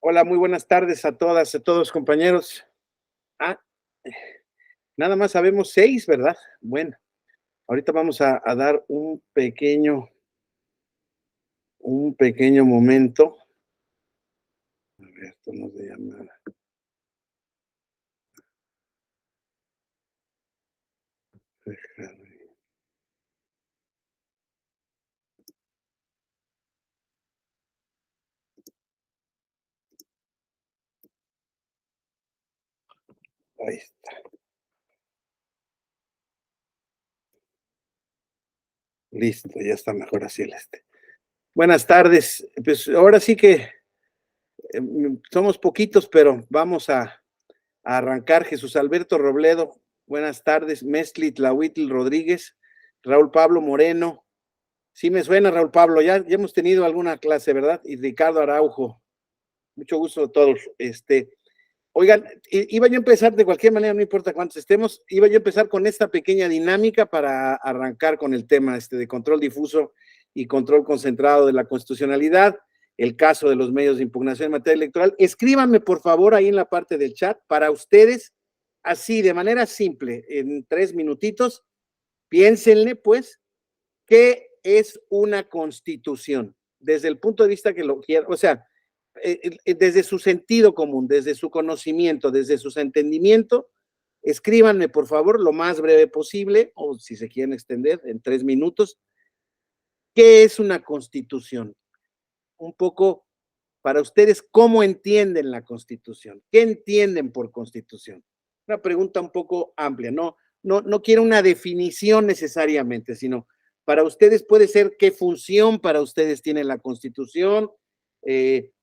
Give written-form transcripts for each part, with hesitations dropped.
Hola, muy buenas tardes a todas, a todos, compañeros. Ah, nada más sabemos 6, ¿verdad? Bueno, ahorita vamos a dar un pequeño momento. A ver, tonos de llamada. Déjame. Ahí está, listo, ya está mejor así Buenas tardes, pues ahora sí que somos poquitos, pero vamos a arrancar. Jesús Alberto Robledo, buenas tardes. Mezcli Tlahuitl Rodríguez, Raúl Pablo Moreno. Sí me suena, Raúl Pablo, ya hemos tenido alguna clase, ¿verdad? Y Ricardo Araujo, mucho gusto a todos. Oigan, iba yo a empezar de cualquier manera, no importa cuántos estemos, iba yo a empezar con esta pequeña dinámica para arrancar con el tema de control difuso y control concentrado de la constitucionalidad, el caso de los medios de impugnación en materia electoral. Escríbanme, por favor, ahí en la parte del chat, para ustedes, así, de manera simple, en 3 minutitos, piénsenle, pues, ¿qué es una constitución? Desde el punto de vista que lo quiera, o sea, desde su sentido común, desde su conocimiento, desde su entendimiento, escríbanme, por favor, lo más breve posible, o si se quieren extender, en 3 minutos, ¿qué es una constitución? Un poco para ustedes, ¿cómo entienden la constitución? ¿Qué entienden por constitución? Una pregunta un poco amplia, no quiero una definición necesariamente, sino para ustedes puede ser qué función para ustedes tiene la constitución,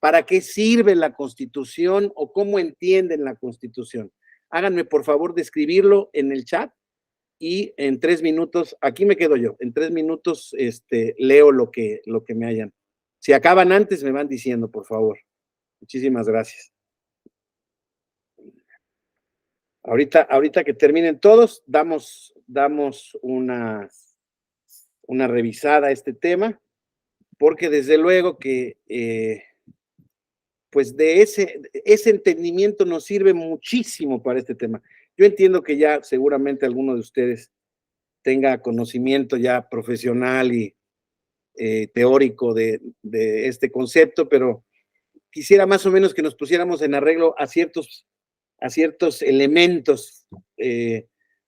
para qué sirve la constitución o cómo entienden la constitución. Háganme por favor de escribirlo en el chat y en 3 minutos, aquí me quedo yo, en 3 minutos leo lo que me hayan. Si acaban antes, me van diciendo, por favor. Muchísimas gracias. Ahorita que terminen todos, damos una revisada a este tema, porque desde luego que pues de ese entendimiento nos sirve muchísimo para este tema. Yo entiendo que ya seguramente alguno de ustedes tenga conocimiento ya profesional y teórico de este concepto, pero quisiera más o menos que nos pusiéramos en arreglo a ciertos elementos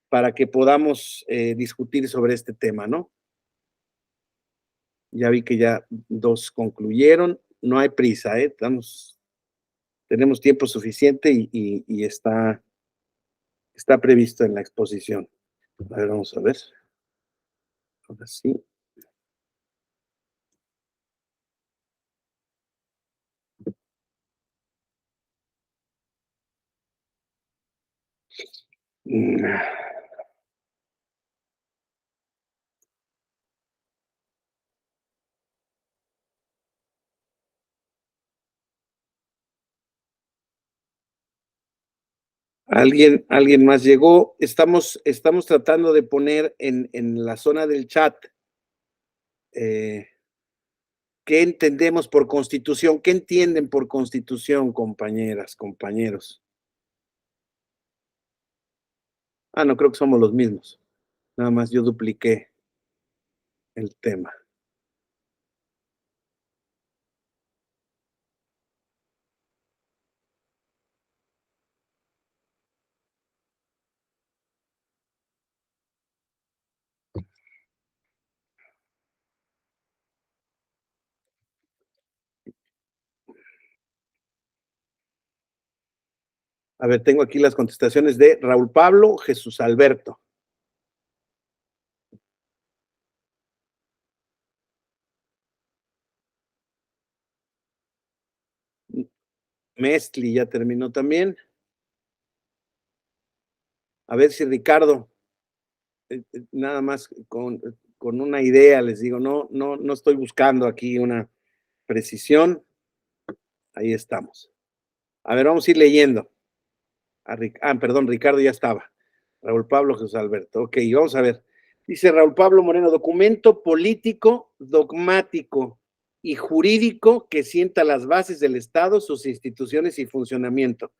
para que podamos discutir sobre este tema, ¿no? Ya vi que ya 2 concluyeron, no hay prisa, tenemos tiempo suficiente y está previsto en la exposición. A ver, vamos a ver. Ahora sí. Mm. ¿Alguien más llegó? Estamos tratando de poner en la zona del chat ¿qué entendemos por constitución? ¿Qué entienden por constitución, compañeras, compañeros? No, creo que somos los mismos. Nada más yo dupliqué el tema. A ver, tengo aquí las contestaciones de Raúl Pablo, Jesús Alberto. Mestli ya terminó también. A ver si Ricardo, nada más con una idea, les digo, no estoy buscando aquí una precisión. Ahí estamos. A ver, vamos a ir leyendo. Perdón, Ricardo ya estaba. Raúl Pablo, Jesús Alberto. Ok, vamos a ver. Dice Raúl Pablo Moreno, documento político dogmático. y jurídico que sienta las bases del Estado, sus instituciones y funcionamiento.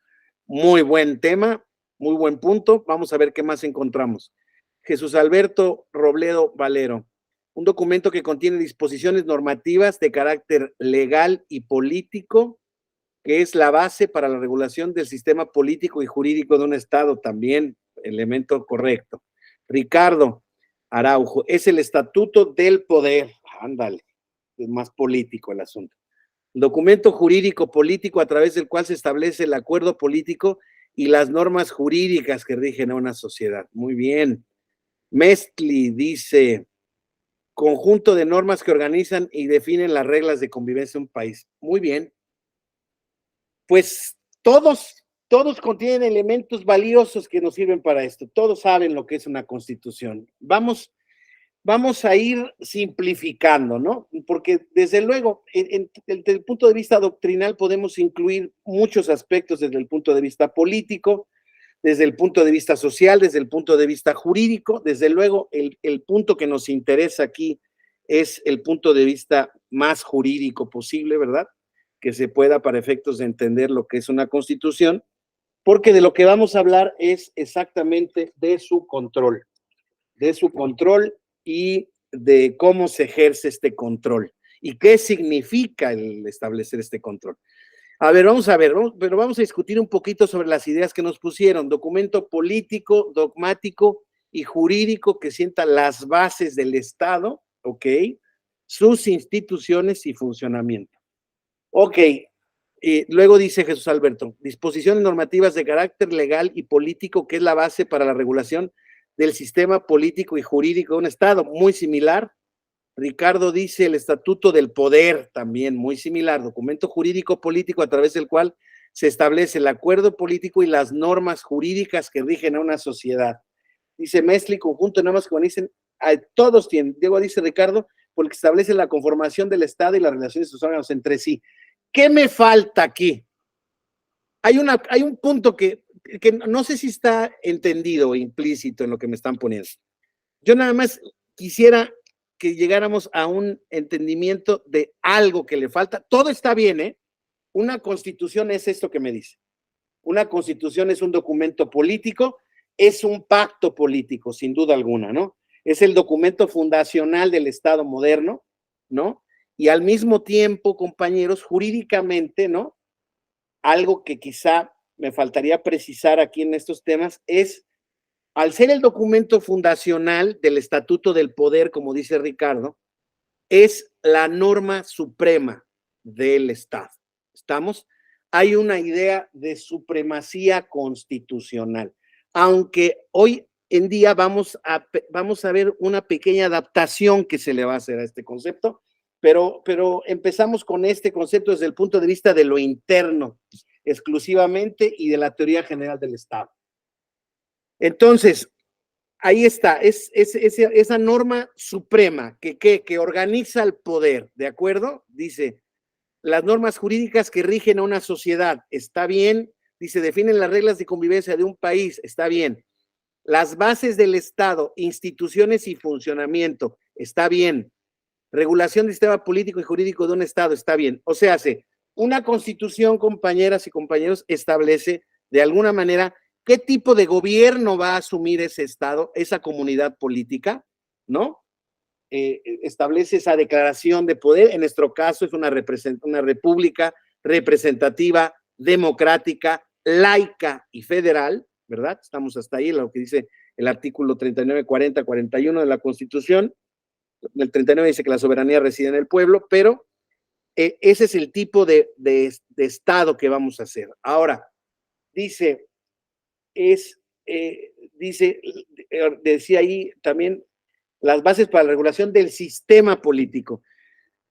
Muy buen tema, muy buen punto. Vamos a ver qué más encontramos. Jesús Alberto Robledo Valero. Un documento que contiene disposiciones normativas de carácter legal y político, que es la base para la regulación del sistema político y jurídico de un Estado, también elemento correcto. Ricardo Araujo, es el Estatuto del Poder. Ándale, es más político el asunto. El documento jurídico político a través del cual se establece el acuerdo político y las normas jurídicas que rigen a una sociedad. Muy bien. Mestli dice, conjunto de normas que organizan y definen las reglas de convivencia de un país. Muy bien. Pues todos contienen elementos valiosos que nos sirven para esto. Todos saben lo que es una constitución. Vamos a ir simplificando, ¿no? Porque desde luego, desde el punto de vista doctrinal podemos incluir muchos aspectos desde el punto de vista político, desde el punto de vista social, desde el punto de vista jurídico. Desde luego, el punto que nos interesa aquí es el punto de vista más jurídico posible, ¿verdad? Que se pueda para efectos de entender lo que es una constitución, porque de lo que vamos a hablar es exactamente de su control y de cómo se ejerce este control y qué significa el establecer este control. A ver, pero vamos a discutir un poquito sobre las ideas que nos pusieron. Documento político, dogmático y jurídico que sienta las bases del Estado, ¿ok? Sus instituciones y funcionamiento. Ok, luego dice Jesús Alberto, disposiciones normativas de carácter legal y político que es la base para la regulación del sistema político y jurídico de un Estado, muy similar. Ricardo dice el Estatuto del Poder, también muy similar, documento jurídico político a través del cual se establece el acuerdo político y las normas jurídicas que rigen a una sociedad. Dice Mestli, conjunto de normas que dicen, todos tienen, Diego dice Ricardo, porque establece la conformación del Estado y las relaciones de sus órganos entre sí. ¿Qué me falta aquí? Hay un punto que no sé si está entendido o implícito en lo que me están poniendo. Yo nada más quisiera que llegáramos a un entendimiento de algo que le falta. Todo está bien, ¿eh? Una constitución es esto que me dice. Una constitución es un documento político, es un pacto político, sin duda alguna, ¿no? Es el documento fundacional del Estado moderno, ¿no? Y al mismo tiempo, compañeros, jurídicamente, ¿no? Algo que quizá me faltaría precisar aquí en estos temas es, al ser el documento fundacional del Estatuto del Poder, como dice Ricardo, es la norma suprema del Estado. ¿Estamos? Hay una idea de supremacía constitucional, aunque hoy en día vamos a ver una pequeña adaptación que se le va a hacer a este concepto, pero empezamos con este concepto desde el punto de vista de lo interno, exclusivamente, y de la teoría general del Estado. Entonces, ahí está, esa norma suprema que organiza el poder, ¿de acuerdo? Dice, las normas jurídicas que rigen a una sociedad, está bien. Dice, definen las reglas de convivencia de un país, está bien. Las bases del Estado, instituciones y funcionamiento, está bien. Regulación del sistema político y jurídico de un Estado, está bien. O sea, una constitución, compañeras y compañeros, establece de alguna manera qué tipo de gobierno va a asumir ese Estado, esa comunidad política, ¿no? Establece esa declaración de poder. En nuestro caso es una república representativa, democrática, laica y federal, ¿verdad? Estamos hasta ahí, lo que dice el artículo 39, 40, 41 de la Constitución. El 39 dice que la soberanía reside en el pueblo, pero ese es el tipo de Estado que vamos a hacer. Ahora, decía ahí también las bases para la regulación del sistema político.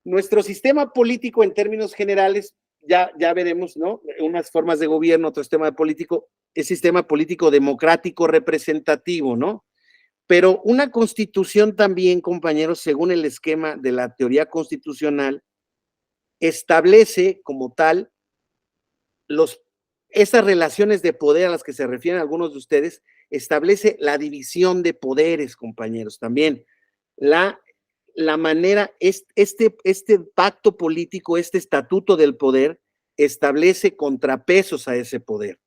Nuestro sistema político, en términos generales, ya veremos, ¿no? Unas formas de gobierno, otro sistema político, es sistema político democrático representativo, ¿no? Pero una constitución también, compañeros, según el esquema de la teoría constitucional, establece como tal esas relaciones de poder a las que se refieren algunos de ustedes, establece la división de poderes, compañeros, también la manera, este pacto político, este estatuto del poder, establece contrapesos a ese poder,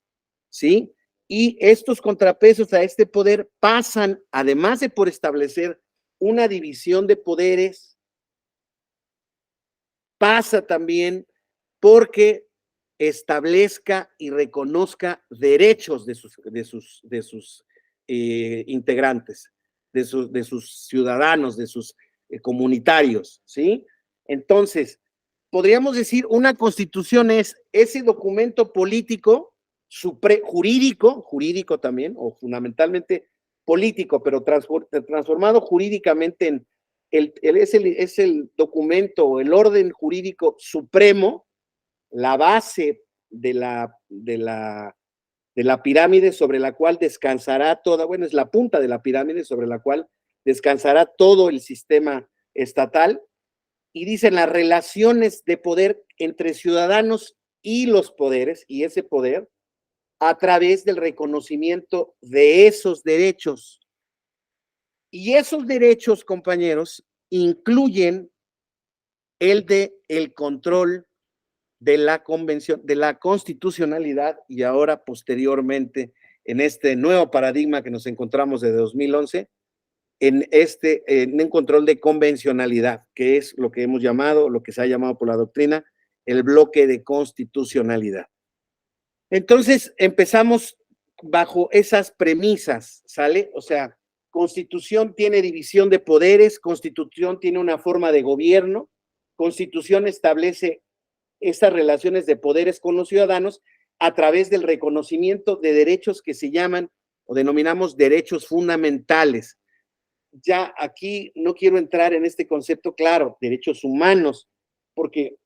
¿sí? Y estos contrapesos a este poder pasan, además de por establecer una división de poderes, pasa también porque establezca y reconozca derechos de sus integrantes, de sus ciudadanos, de sus comunitarios, ¿sí? Entonces, podríamos decir, una constitución es ese documento político, jurídico también, o fundamentalmente político, pero transformado jurídicamente en es el documento o el orden jurídico supremo, la base de la pirámide sobre la cual descansará toda, bueno, es la punta de la pirámide sobre la cual descansará todo el sistema estatal, y dicen las relaciones de poder entre ciudadanos y los poderes, y ese poder, a través del reconocimiento de esos derechos. Y esos derechos, compañeros, incluyen el de el control de la convención, de la constitucionalidad, y ahora posteriormente en este nuevo paradigma que nos encontramos desde 2011, en un control de convencionalidad, que es lo que hemos llamado, lo que se ha llamado por la doctrina, el bloque de constitucionalidad. Entonces empezamos bajo esas premisas, ¿sale? O sea, Constitución tiene división de poderes, Constitución tiene una forma de gobierno, Constitución establece estas relaciones de poderes con los ciudadanos a través del reconocimiento de derechos que se llaman o denominamos derechos fundamentales. Ya aquí no quiero entrar en este concepto, claro, derechos humanos, porque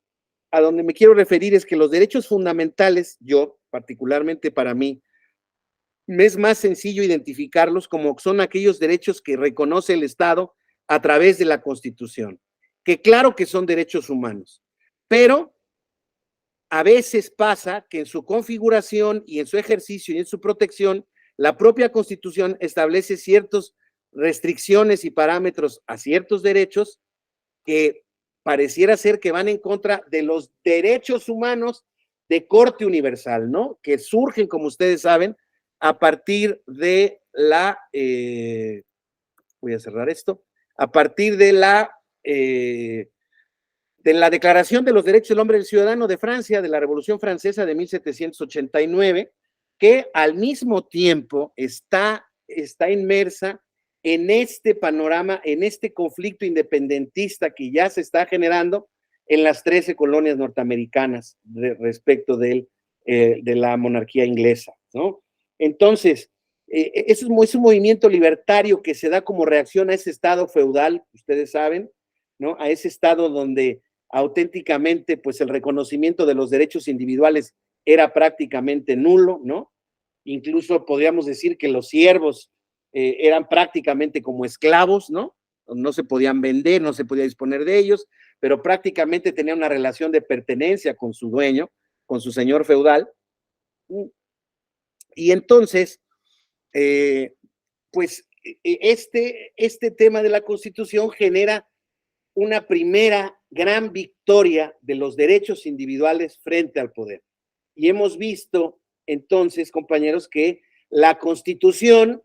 a donde me quiero referir es que los derechos fundamentales, yo, particularmente para mí, me es más sencillo identificarlos como son aquellos derechos que reconoce el Estado a través de la Constitución, que claro que son derechos humanos, pero a veces pasa que en su configuración y en su ejercicio y en su protección, la propia Constitución establece ciertas restricciones y parámetros a ciertos derechos que pareciera ser que van en contra de los derechos humanos de corte universal, ¿no? Que surgen, como ustedes saben, a partir voy a cerrar esto, a partir de la Declaración de los Derechos del Hombre y del Ciudadano de Francia, de la Revolución Francesa de 1789, que al mismo tiempo está inmersa en este panorama, en este conflicto independentista que ya se está generando en las 13 colonias norteamericanas respecto de la monarquía inglesa, ¿no? Entonces, es un movimiento libertario que se da como reacción a ese estado feudal, ustedes saben, ¿no? A ese estado donde auténticamente, pues el reconocimiento de los derechos individuales era prácticamente nulo, ¿no? Incluso podríamos decir que los siervos eran prácticamente como esclavos, ¿no? No se podían vender, no se podía disponer de ellos, pero prácticamente tenían una relación de pertenencia con su dueño, con su señor feudal. Y entonces, pues este tema de la Constitución genera una primera gran victoria de los derechos individuales frente al poder. Y hemos visto entonces, compañeros, que la Constitución,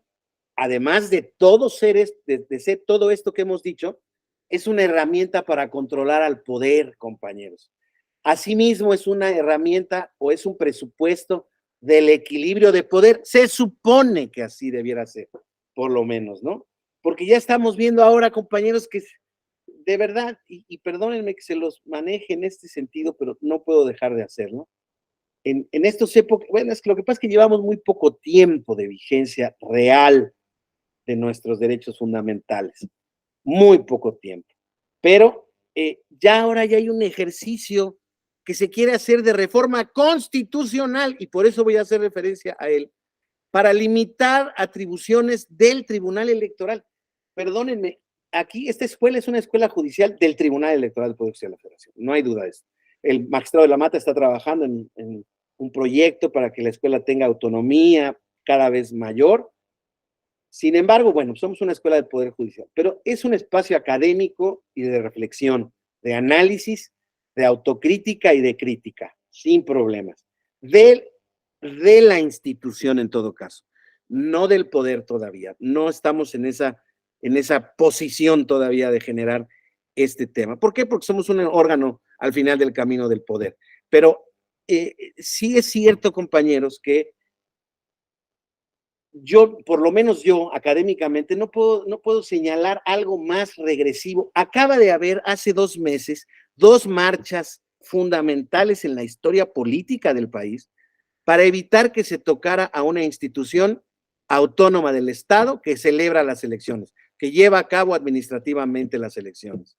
además de todos seres, de ser todo esto que hemos dicho, es una herramienta para controlar al poder, compañeros. Asimismo, es una herramienta o es un presupuesto del equilibrio de poder. Se supone que así debiera ser, por lo menos, ¿no? Porque ya estamos viendo ahora, compañeros, que de verdad, y perdónenme que se los maneje en este sentido, pero no puedo dejar de hacerlo. En estos épocas, bueno, es que lo que pasa es que llevamos muy poco tiempo de vigencia real de nuestros derechos fundamentales, muy poco tiempo. Pero ya ahora ya hay un ejercicio que se quiere hacer de reforma constitucional, y por eso voy a hacer referencia a él, para limitar atribuciones del Tribunal Electoral. Perdónenme, aquí esta escuela es una escuela judicial del Tribunal Electoral del Poder Judicial de la Federación, no hay duda de eso. El magistrado de la Mata está trabajando en un proyecto para que la escuela tenga autonomía cada vez mayor, Sin embargo, bueno, somos una escuela del Poder Judicial, pero es un espacio académico y de reflexión, de análisis, de autocrítica y de crítica, sin problemas. De la institución en todo caso, no del poder todavía. No estamos en esa posición todavía de generar este tema. ¿Por qué? Porque somos un órgano al final del camino del poder. Pero sí es cierto, compañeros, que yo, por lo menos yo, académicamente, no puedo señalar algo más regresivo. Acaba de haber hace 2 meses 2 marchas fundamentales en la historia política del país para evitar que se tocara a una institución autónoma del Estado que celebra las elecciones, que lleva a cabo administrativamente las elecciones.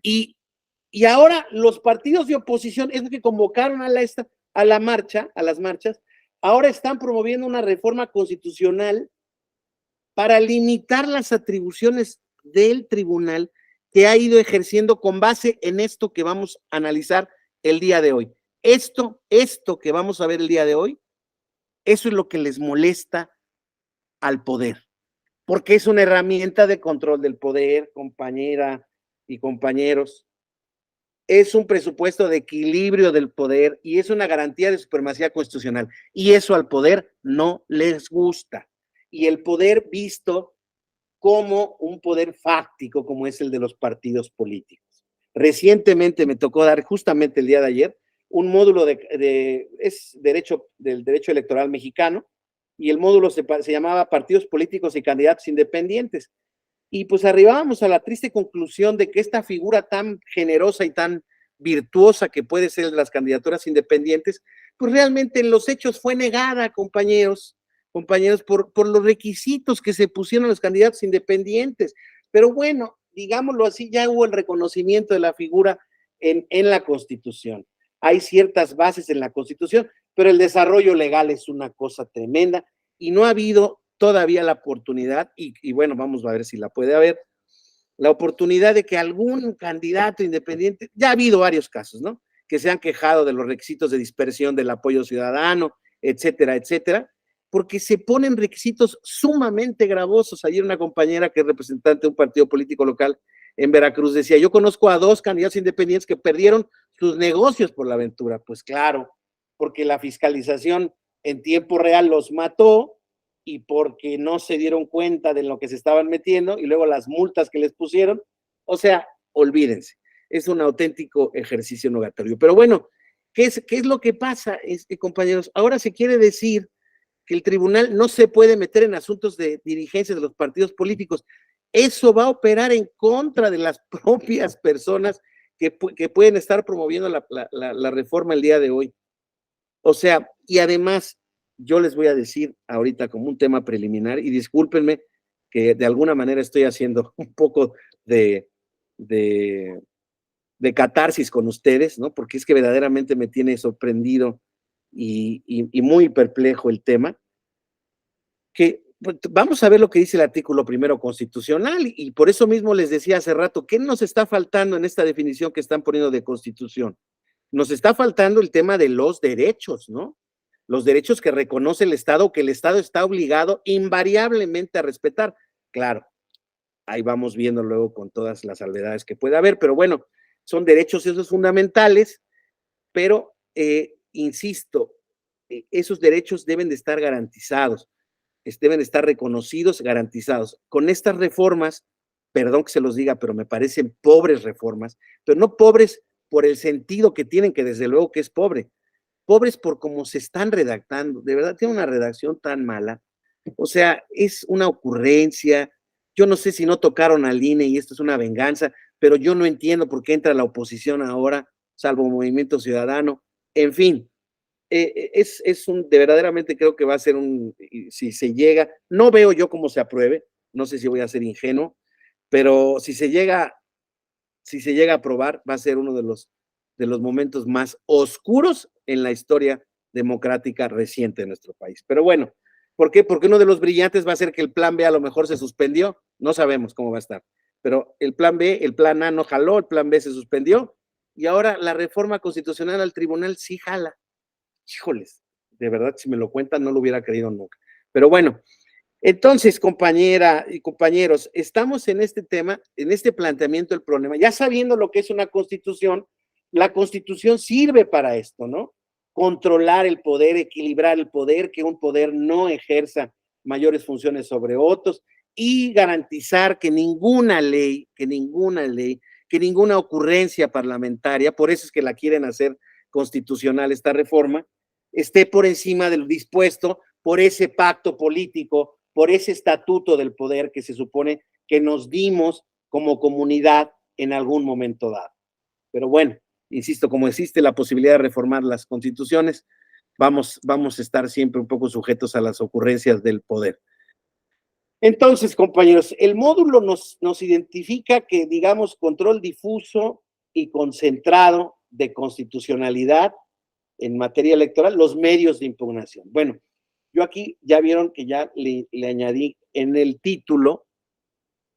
Y, y ahora los partidos de oposición, es lo que convocaron a las marchas, ahora están promoviendo una reforma constitucional para limitar las atribuciones del tribunal que ha ido ejerciendo con base en esto que vamos a analizar el día de hoy. Esto que vamos a ver el día de hoy, eso es lo que les molesta al poder, porque es una herramienta de control del poder, compañera y compañeros. Es un presupuesto de equilibrio del poder y es una garantía de supremacía constitucional. Y eso al poder no les gusta. Y el poder visto como un poder fáctico, como es el de los partidos políticos. Recientemente me tocó dar, justamente el día de ayer, un módulo es del derecho electoral mexicano, y el módulo se llamaba Partidos Políticos y Candidatos Independientes. Y pues arribábamos a la triste conclusión de que esta figura tan generosa y tan virtuosa que puede ser las candidaturas independientes, pues realmente en los hechos fue negada, compañeros, por los requisitos que se pusieron los candidatos independientes. Pero bueno, digámoslo así, ya hubo el reconocimiento de la figura en la Constitución. Hay ciertas bases en la Constitución, pero el desarrollo legal es una cosa tremenda y no ha habido todavía la oportunidad, y bueno, vamos a ver si la puede haber, la oportunidad de que algún candidato independiente, ya ha habido varios casos, ¿no? Que se han quejado de los requisitos de dispersión del apoyo ciudadano, etcétera, etcétera, porque se ponen requisitos sumamente gravosos. Ayer una compañera que es representante de un partido político local en Veracruz decía, yo conozco a 2 candidatos independientes que perdieron sus negocios por la aventura. Pues claro, porque la fiscalización en tiempo real los mató y porque no se dieron cuenta de lo que se estaban metiendo y luego las multas que les pusieron. O sea, olvídense, es un auténtico ejercicio nugatorio. Pero bueno, ¿qué es lo que pasa, compañeros? Ahora se quiere decir que el tribunal no se puede meter en asuntos de dirigencia de los partidos políticos. Eso va a operar en contra de las propias personas que pueden estar promoviendo la reforma el día de hoy. O sea, y además, yo les voy a decir ahorita como un tema preliminar, y discúlpenme que de alguna manera estoy haciendo un poco de, de, de catarsis con ustedes, ¿no? Porque es que verdaderamente me tiene sorprendido y muy perplejo el tema, que pues, vamos a ver lo que dice el artículo primero constitucional, y por eso mismo les decía hace rato, ¿qué nos está faltando en esta definición que están poniendo de constitución? Nos está faltando el tema de los derechos, ¿no? Los derechos que reconoce el Estado, que el Estado está obligado invariablemente a respetar. Claro, ahí vamos viendo luego con todas las salvedades que puede haber, pero bueno, son derechos esos fundamentales, pero insisto, esos derechos deben de estar garantizados, deben de estar reconocidos, garantizados. Con estas reformas, perdón que se los diga, pero me parecen pobres reformas, pero no pobres por el sentido que tienen, que desde luego que es pobre, pobres por cómo se están redactando. De verdad, tiene una redacción tan mala. O sea, es una ocurrencia. Yo no sé si no tocaron al INE y esto es una venganza, pero yo no entiendo por qué entra la oposición ahora, salvo Movimiento Ciudadano. En fin, de verdaderamente creo que va a ser si se llega, no veo yo cómo se apruebe, no sé si voy a ser ingenuo, pero si se llega a aprobar, va a ser uno de los momentos más oscuros en la historia democrática reciente de nuestro país. Pero bueno, ¿por qué? Porque uno de los brillantes va a ser que el plan B a lo mejor se suspendió, no sabemos cómo va a estar, pero el plan B, el plan A no jaló, el plan B se suspendió, y ahora la reforma constitucional al tribunal sí jala. Híjoles, de verdad, si me lo cuentan, no lo hubiera creído nunca. Pero bueno, Entonces, compañera y compañeros, estamos en este tema, en este planteamiento del problema, ya sabiendo lo que es una constitución. La constitución sirve para esto, ¿no? Controlar el poder, equilibrar el poder, que un poder no ejerza mayores funciones sobre otros y garantizar que ninguna ley, que ninguna ocurrencia parlamentaria, por eso es que la quieren hacer constitucional esta reforma, esté por encima de lo dispuesto por ese pacto político, por ese estatuto del poder que se supone que nos dimos como comunidad en algún momento dado. Pero bueno, insisto, como existe la posibilidad de reformar las constituciones, vamos a estar siempre un poco sujetos a las ocurrencias del poder. Entonces, compañeros, el módulo nos identifica que, digamos, control difuso y concentrado de constitucionalidad en materia electoral, los medios de impugnación. Bueno, yo aquí ya vieron que ya le añadí en el título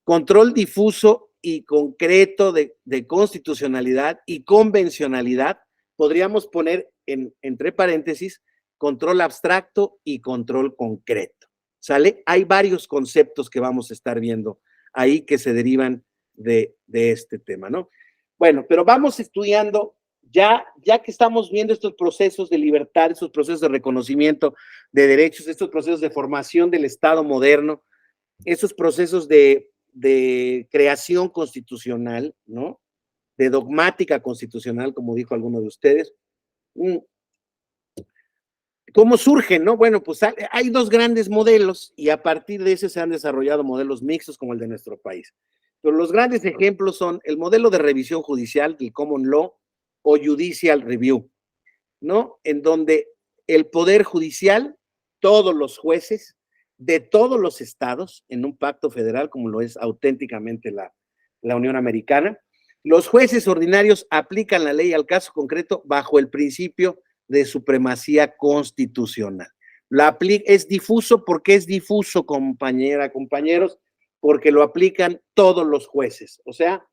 control difuso y concreto de constitucionalidad y convencionalidad. Podríamos poner entre paréntesis control abstracto y control concreto. ¿Sale? Hay varios conceptos que vamos a estar viendo ahí que se derivan de este tema, ¿no? Bueno, pero vamos estudiando, ya que estamos viendo estos procesos de libertad, estos procesos de reconocimiento de derechos, estos procesos de formación del Estado moderno, esos procesos de creación constitucional, ¿no? De dogmática constitucional, como dijo alguno de ustedes. ¿Cómo surgen, no? Bueno, pues hay dos grandes modelos y a partir de eso se han desarrollado modelos mixtos como el de nuestro país. Pero los grandes ejemplos son el modelo de revisión judicial, el common law o judicial review, ¿no? En donde el poder judicial, todos los jueces de todos los estados, en un pacto federal como lo es auténticamente la Unión Americana, los jueces ordinarios aplican la ley al caso concreto bajo el principio de supremacía constitucional. Es difuso. ¿Por qué es difuso, compañeros? Porque lo aplican todos los jueces. O sea,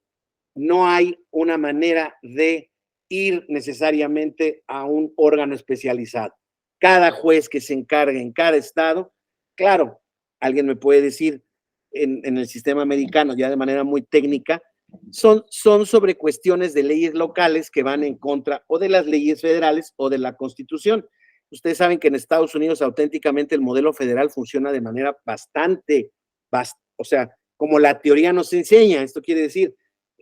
no hay una manera de ir necesariamente a un órgano especializado. Cada juez que se encargue en cada estado, claro, alguien me puede decir en el sistema americano, ya de manera muy técnica, son sobre cuestiones de leyes locales que van en contra o de las leyes federales o de la Constitución. Ustedes saben que en Estados Unidos auténticamente el modelo federal funciona de manera o sea, como la teoría nos enseña. Esto quiere decir,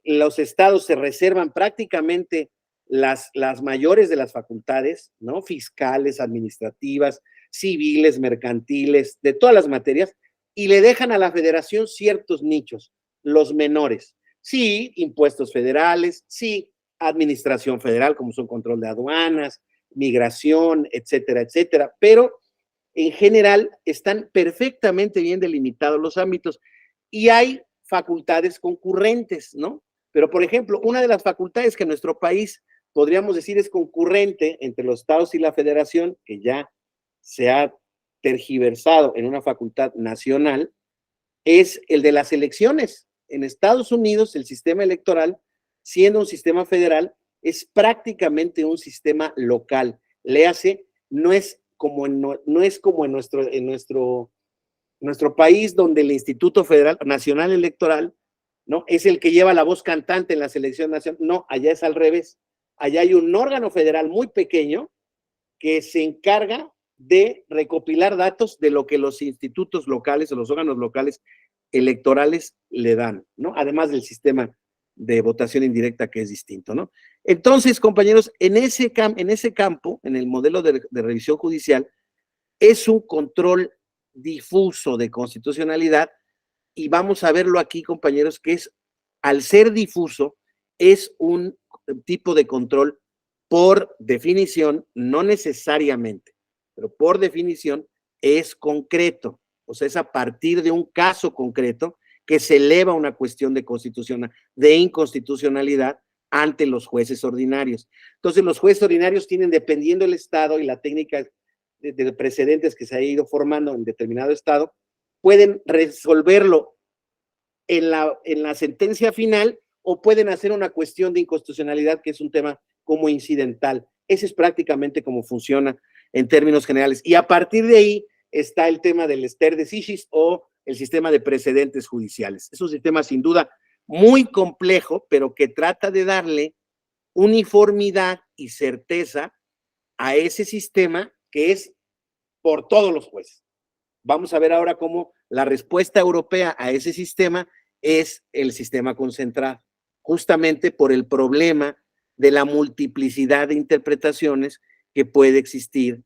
los estados se reservan prácticamente las mayores de las facultades, ¿no? Fiscales, administrativas, civiles, mercantiles, de todas las materias, y le dejan a la federación ciertos nichos, los menores. Sí, impuestos federales, sí, administración federal, como son control de aduanas, migración, etcétera, etcétera, pero en general están perfectamente bien delimitados los ámbitos y hay facultades concurrentes, ¿no? Pero, por ejemplo, una de las facultades que en nuestro país podríamos decir es concurrente entre los estados y la federación, que ya se ha tergiversado en una facultad nacional, es el de las elecciones. En Estados Unidos, el sistema electoral, siendo un sistema federal, es prácticamente un sistema local. Léase, no es como en nuestro país, donde el Instituto Federal Nacional Electoral, ¿no? Es el que lleva la voz cantante en la selección nacional. No, allá es al revés. Allá hay un órgano federal muy pequeño que se encarga de recopilar datos de lo que los institutos locales o los órganos locales electorales le dan, ¿no? Además del sistema de votación indirecta que es distinto, ¿no? Entonces, compañeros, en ese campo, en el modelo de revisión judicial, es un control difuso de constitucionalidad y vamos a verlo aquí, compañeros, que es, al ser difuso, es un tipo de control por definición, no necesariamente, pero por definición es concreto. O sea, es a partir de un caso concreto que se eleva una cuestión de inconstitucionalidad ante los jueces ordinarios. Entonces, los jueces ordinarios tienen, dependiendo del estado y la técnica de precedentes que se ha ido formando en determinado estado, pueden resolverlo en la sentencia final o pueden hacer una cuestión de inconstitucionalidad, que es un tema como incidental. Ese es prácticamente cómo funciona en términos generales. Y a partir de ahí, está el tema del stare decisis o el sistema de precedentes judiciales. Es un sistema sin duda muy complejo, pero que trata de darle uniformidad y certeza a ese sistema que es por todos los jueces. Vamos a ver ahora cómo la respuesta europea a ese sistema es el sistema concentrado, justamente por el problema de la multiplicidad de interpretaciones que puede existir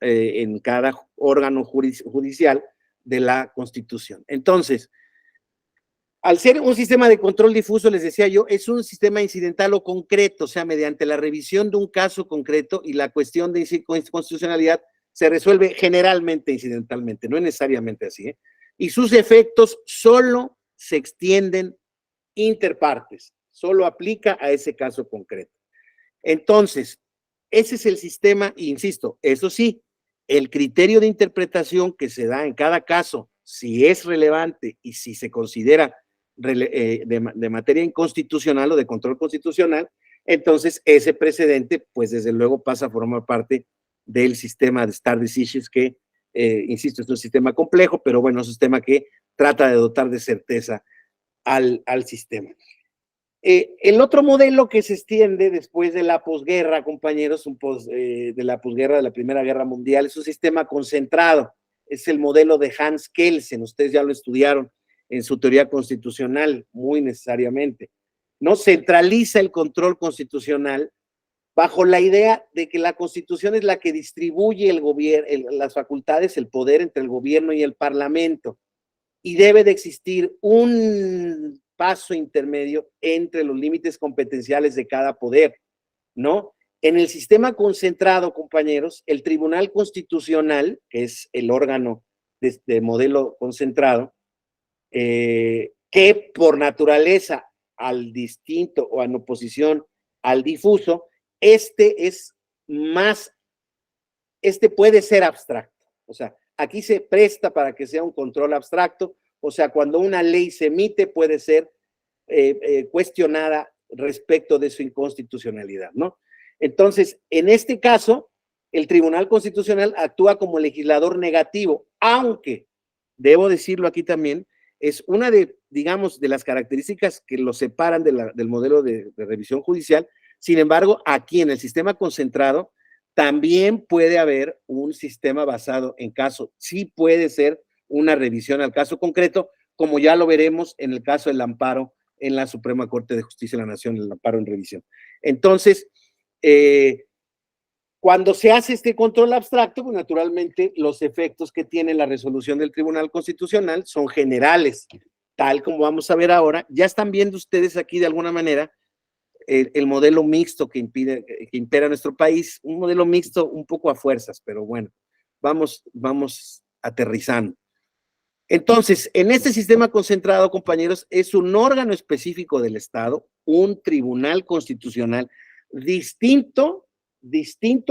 en cada órgano judicial de la Constitución. Entonces, al ser un sistema de control difuso, les decía yo, es un sistema incidental o concreto, o sea, mediante la revisión de un caso concreto y la cuestión de constitucionalidad se resuelve generalmente incidentalmente, no es necesariamente así, ¿eh? Y sus efectos solo se extienden interpartes, solo aplica a ese caso concreto. Entonces, ese es el sistema, e insisto, eso sí, el criterio de interpretación que se da en cada caso, si es relevante y si se considera de materia inconstitucional o de control constitucional, entonces ese precedente, pues desde luego pasa a formar parte del sistema de stare decisis que, insisto, es un sistema complejo, pero bueno, es un sistema que trata de dotar de certeza al sistema. El otro modelo que se extiende después de la posguerra, compañeros, de la posguerra de la Primera Guerra Mundial, es un sistema concentrado, es el modelo de Hans Kelsen, ustedes ya lo estudiaron en su teoría constitucional, muy necesariamente, ¿no? Centraliza el control constitucional bajo la idea de que la Constitución es la que distribuye el gobierno, las facultades, el poder entre el gobierno y el Parlamento, y debe de existir un paso intermedio entre los límites competenciales de cada poder, ¿no? En el sistema concentrado, compañeros, el Tribunal Constitucional, que es el órgano de modelo concentrado, que por naturaleza al distinto o en oposición al difuso, este puede ser abstracto. O sea, aquí se presta para que sea un control abstracto. O sea, cuando una ley se emite puede ser cuestionada respecto de su inconstitucionalidad, ¿no? Entonces, en este caso, el Tribunal Constitucional actúa como legislador negativo, aunque, debo decirlo aquí también, es una de, digamos, de las características que lo separan del modelo de revisión judicial. Sin embargo, aquí en el sistema concentrado también puede haber un sistema basado en caso, sí puede ser una revisión al caso concreto, como ya lo veremos en el caso del amparo en la Suprema Corte de Justicia de la Nación, el amparo en revisión. Entonces, cuando se hace este control abstracto, pues naturalmente los efectos que tiene la resolución del Tribunal Constitucional son generales, tal como vamos a ver ahora. Ya están viendo ustedes aquí de alguna manera el modelo mixto que impera nuestro país, un modelo mixto un poco a fuerzas, pero bueno, vamos aterrizando. Entonces, en este sistema concentrado, compañeros, es un órgano específico del Estado, un tribunal constitucional distinto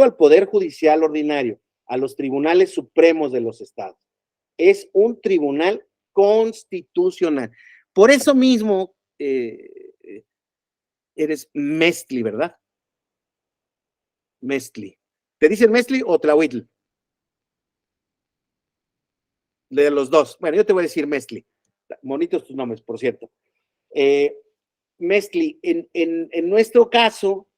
al Poder Judicial ordinario, a los tribunales supremos de los estados. Es un tribunal constitucional. Por eso mismo, eres Mestli, ¿verdad? Mestli. ¿Te dicen Mestli o Tlahuitl? De los dos. Bueno, yo te voy a decir Mestli. Bonitos tus nombres, por cierto. Mestli, en nuestro caso,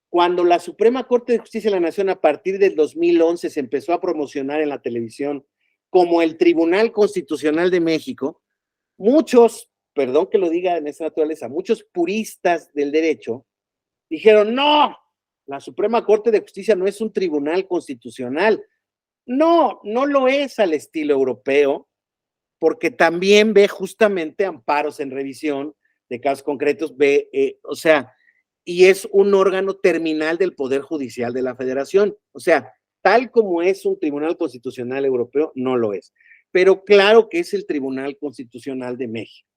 cuando la Suprema Corte de Justicia de la Nación a partir del 2011 se empezó a promocionar en la televisión como el Tribunal Constitucional de México, muchos, perdón que lo diga en esta naturaleza, muchos puristas del derecho dijeron, no, la Suprema Corte de Justicia no es un tribunal constitucional. No, no lo es al estilo europeo, porque también ve justamente amparos en revisión de casos concretos, o sea, y es un órgano terminal del Poder Judicial de la Federación. O sea, tal como es un Tribunal Constitucional Europeo, no lo es. Pero claro que es el Tribunal Constitucional de México.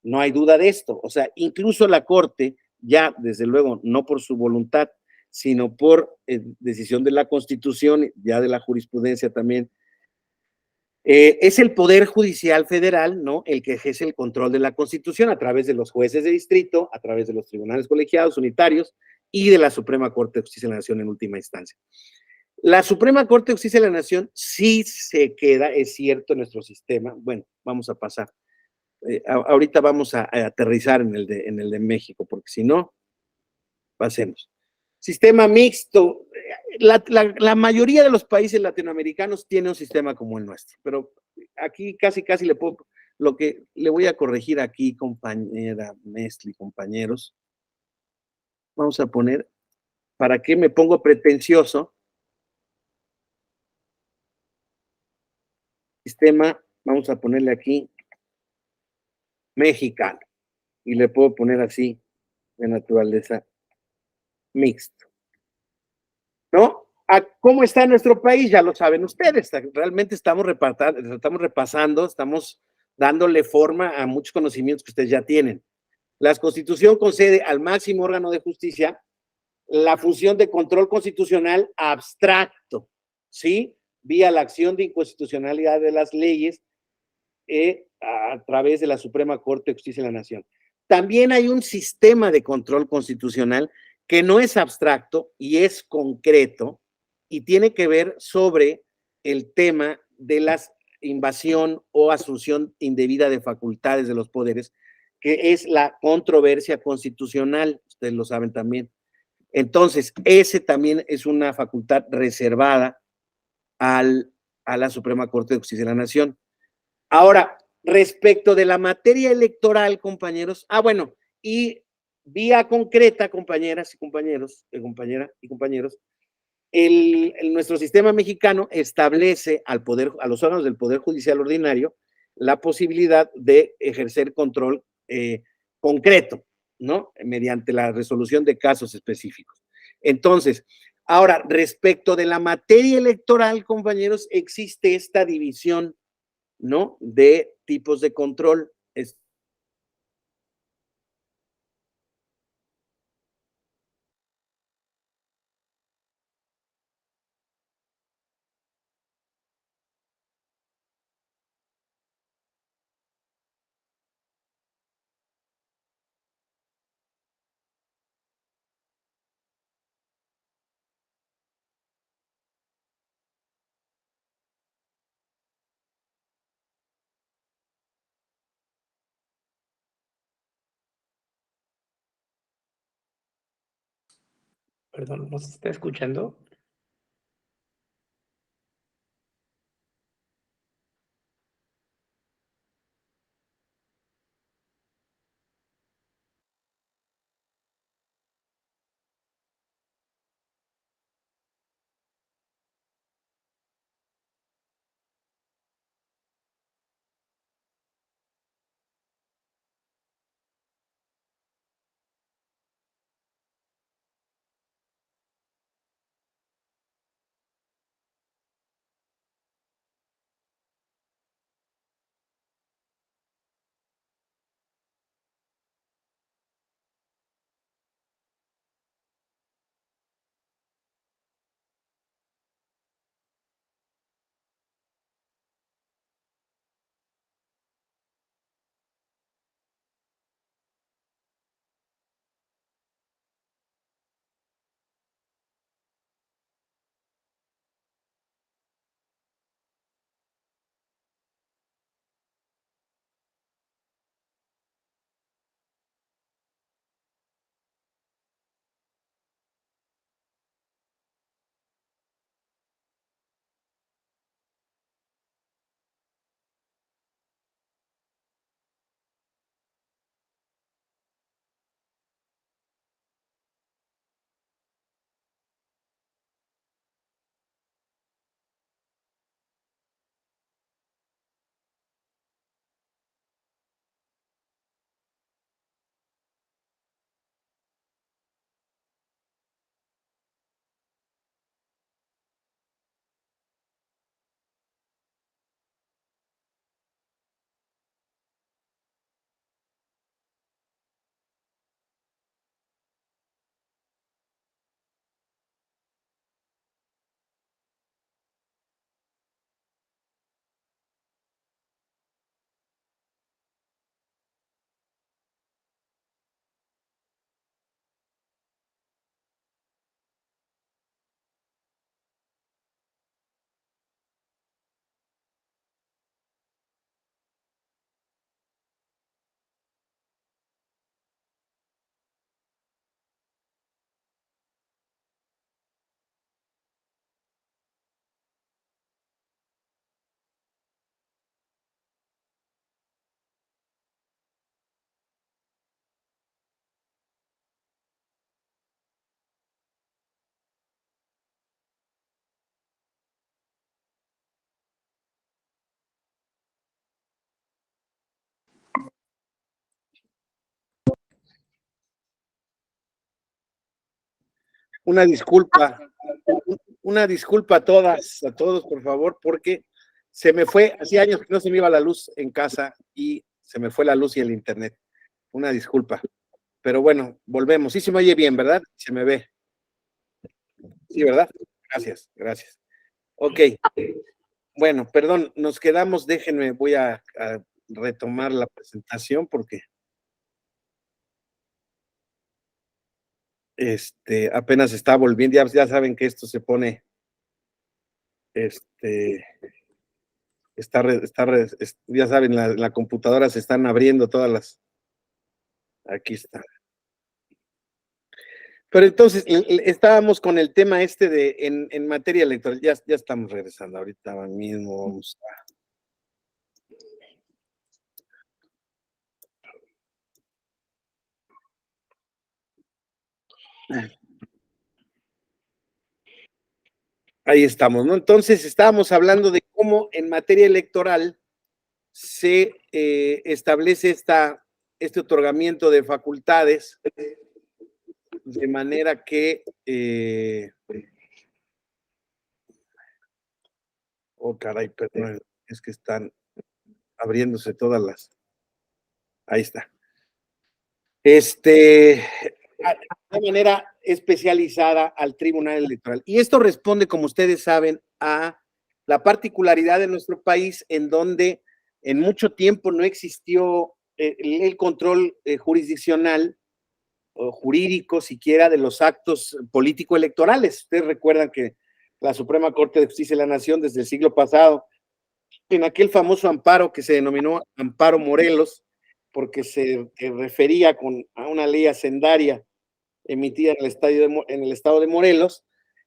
No hay duda de esto. O sea, incluso la Corte, ya desde luego, no por su voluntad, sino por decisión de la Constitución, ya de la jurisprudencia también, es el Poder Judicial Federal, ¿no? El que ejerce el control de la Constitución a través de los jueces de distrito, a través de los tribunales colegiados unitarios y de la Suprema Corte de Justicia de la Nación en última instancia. La Suprema Corte de Justicia de la Nación sí se queda, es cierto, en nuestro sistema. Bueno, vamos a pasar. Ahorita vamos a aterrizar en el de México, porque si no, pasemos. Sistema mixto. La mayoría de los países latinoamericanos tiene un sistema como el nuestro, pero aquí casi le puedo, lo que le voy a corregir aquí, compañera Mesli, compañeros, vamos a poner, ¿para qué me pongo pretencioso? Sistema, vamos a ponerle aquí, mexicano, y le puedo poner así, de naturaleza mixto, ¿no? ¿Cómo está nuestro país? Ya lo saben ustedes, realmente estamos repasando, estamos dándole forma a muchos conocimientos que ustedes ya tienen. La Constitución concede al máximo órgano de justicia la función de control constitucional abstracto, ¿sí? Vía la acción de inconstitucionalidad de las leyes a través de la Suprema Corte de Justicia de la Nación. También hay un sistema de control constitucional que no es abstracto y es concreto y tiene que ver sobre el tema de la invasión o asunción indebida de facultades de los poderes, que es la controversia constitucional, ustedes lo saben también. Entonces, ese también es una facultad reservada a la Suprema Corte de Justicia de la Nación. Ahora, respecto de la materia electoral, compañeros, bueno, y vía concreta, compañeras y compañeros, compañera y compañeros, nuestro sistema mexicano establece a los órganos del Poder Judicial Ordinario la posibilidad de ejercer control concreto, ¿no? Mediante la resolución de casos específicos. Entonces, ahora, respecto de la materia electoral, compañeros, existe esta división, ¿no? De tipos de control. Perdón, ¿nos está escuchando? una disculpa a todas, a todos, por favor, porque se me fue, hacía años que no se me iba la luz en casa y se me fue la luz y el internet. Una disculpa. Pero bueno, volvemos. Sí se me oye bien, ¿verdad? Se me ve. Sí, ¿verdad? Gracias, gracias. Ok. Bueno, perdón, nos quedamos, déjenme, voy a retomar la presentación porque apenas está volviendo, ya saben que esto se pone, ya saben, la computadora se están abriendo todas aquí está. Pero entonces, estábamos con el tema en materia electoral, ya estamos regresando, ahorita mismo vamos a... Ahí estamos, ¿no? Entonces, estábamos hablando de cómo en materia electoral se establece este otorgamiento de facultades de manera que oh caray, perdón, es que están abriéndose todas ahí está. De manera especializada al Tribunal Electoral. Y esto responde, como ustedes saben, a la particularidad de nuestro país, en donde en mucho tiempo no existió el control jurisdiccional o jurídico siquiera de los actos político-electorales. Ustedes recuerdan que la Suprema Corte de Justicia de la Nación desde el siglo pasado, en aquel famoso amparo que se denominó Amparo Morelos, porque se refería a una ley hacendaria emitida en el estado de Morelos,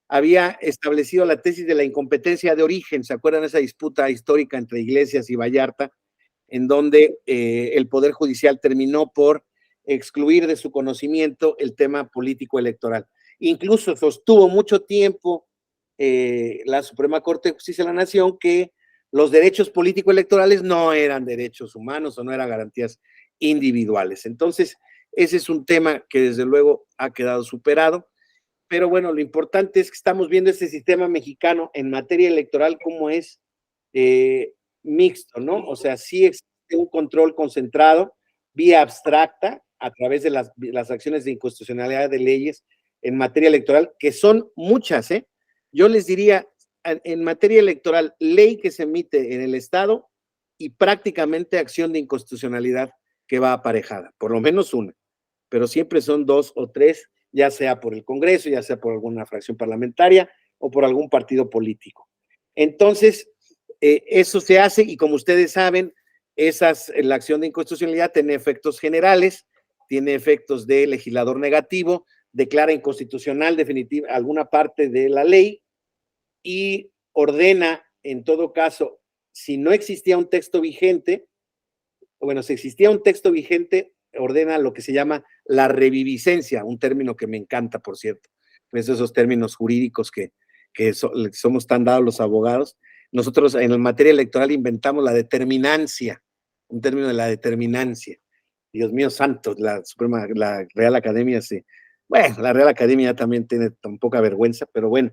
había establecido la tesis de la incompetencia de origen. ¿Se acuerdan de esa disputa histórica entre Iglesias y Vallarta, en donde el Poder Judicial terminó por excluir de su conocimiento el tema político electoral? Incluso sostuvo mucho tiempo la Suprema Corte de Justicia de la Nación que los derechos político-electorales no eran derechos humanos o no eran garantías individuales. Entonces, ese es un tema que desde luego ha quedado superado, pero bueno, lo importante es que estamos viendo este sistema mexicano en materia electoral como es mixto, ¿no? O sea, sí existe un control concentrado vía abstracta a través de las acciones de inconstitucionalidad de leyes en materia electoral, que son muchas, ¿eh? Yo les diría, en materia electoral, ley que se emite en el Estado y prácticamente acción de inconstitucionalidad que va aparejada, por lo menos una, pero siempre son dos o tres, ya sea por el Congreso, ya sea por alguna fracción parlamentaria o por algún partido político. Entonces, eso se hace y como ustedes saben, la acción de inconstitucionalidad tiene efectos generales, tiene efectos de legislador negativo, declara inconstitucional definitiva alguna parte de la ley y ordena, en todo caso, si no existía un texto vigente, bueno, si existía un texto vigente, ordena lo que se llama la reviviscencia, un término que me encanta, por cierto. Es esos términos jurídicos que somos tan dados los abogados. Nosotros en la materia electoral inventamos la determinancia, un término de la determinancia. Dios mío santo, la Real Academia bueno, la Real Academia también tiene tan poca vergüenza, pero bueno,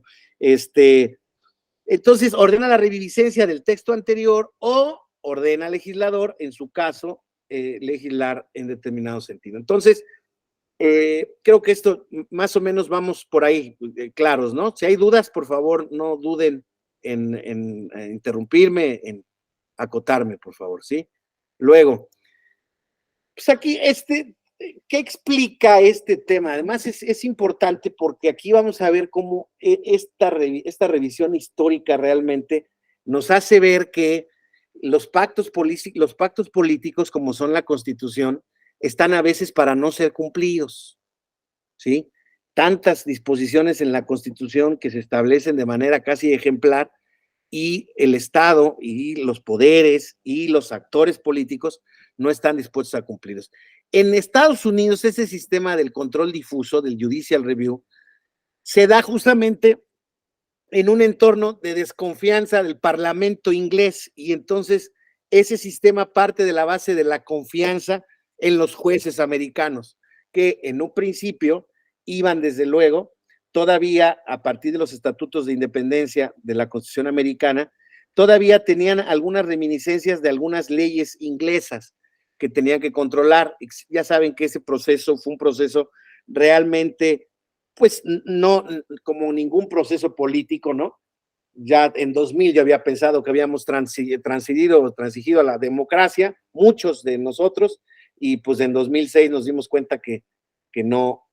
entonces ordena la reviviscencia del texto anterior o ordena al legislador, en su caso, legislar en determinado sentido. Entonces, creo que esto más o menos vamos por ahí, claros, ¿no? Si hay dudas, por favor, no duden en interrumpirme, en acotarme, por favor, ¿sí? Luego, pues aquí, ¿qué explica este tema? Además, es importante porque aquí vamos a ver cómo esta revisión histórica realmente nos hace ver que los pactos políticos, como son la Constitución, están a veces para no ser cumplidos, ¿sí? Tantas disposiciones en la Constitución que se establecen de manera casi ejemplar y el Estado y los poderes y los actores políticos no están dispuestos a cumplirlos. En Estados Unidos, ese sistema del control difuso, del judicial review, se da justamente en un entorno de desconfianza del parlamento inglés y entonces ese sistema parte de la base de la confianza en los jueces americanos, que en un principio iban desde luego todavía a partir de los estatutos de independencia de la Constitución americana, todavía tenían algunas reminiscencias de algunas leyes inglesas que tenían que controlar. Ya saben que ese proceso fue un proceso realmente, pues no como ningún proceso político, ¿no? Ya en 2000 yo había pensado que habíamos transigido a la democracia, muchos de nosotros, y pues en 2006 nos dimos cuenta que no,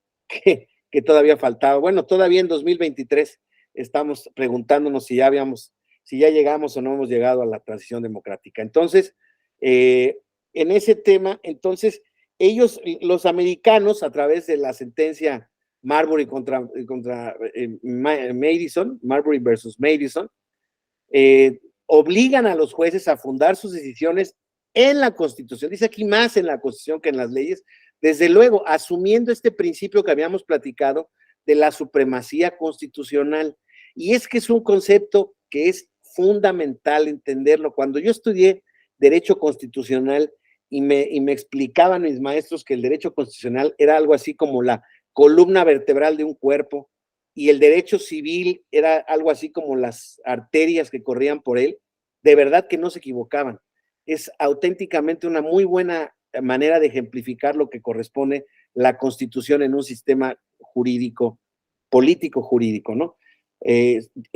que todavía faltaba. Bueno, todavía en 2023 estamos preguntándonos si ya llegamos o no hemos llegado a la transición democrática. Entonces, en ese tema, entonces, ellos, los americanos, a través de la sentencia Marbury contra Madison, Marbury versus Madison, obligan a los jueces a fundar sus decisiones en la Constitución. Dice aquí más en la Constitución que en las leyes, desde luego, asumiendo este principio que habíamos platicado de la supremacía constitucional. Y es que es un concepto que es fundamental entenderlo. Cuando yo estudié Derecho Constitucional y me explicaban mis maestros que el derecho constitucional era algo así como la columna vertebral de un cuerpo, y el derecho civil era algo así como las arterias que corrían por él, de verdad que no se equivocaban. Es auténticamente una muy buena manera de ejemplificar lo que corresponde la Constitución en un sistema jurídico, político jurídico, ¿no?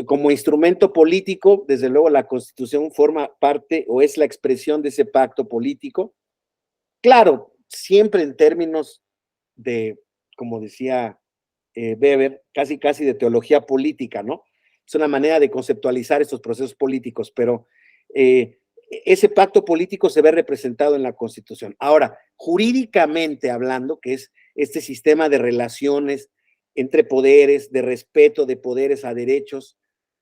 Como instrumento político, desde luego la Constitución forma parte o es la expresión de ese pacto político. Claro, siempre en términos de, como decía Weber, casi de teología política, ¿no? Es una manera de conceptualizar estos procesos políticos, pero ese pacto político se ve representado en la Constitución. Ahora, jurídicamente hablando, que es este sistema de relaciones entre poderes, de respeto de poderes a derechos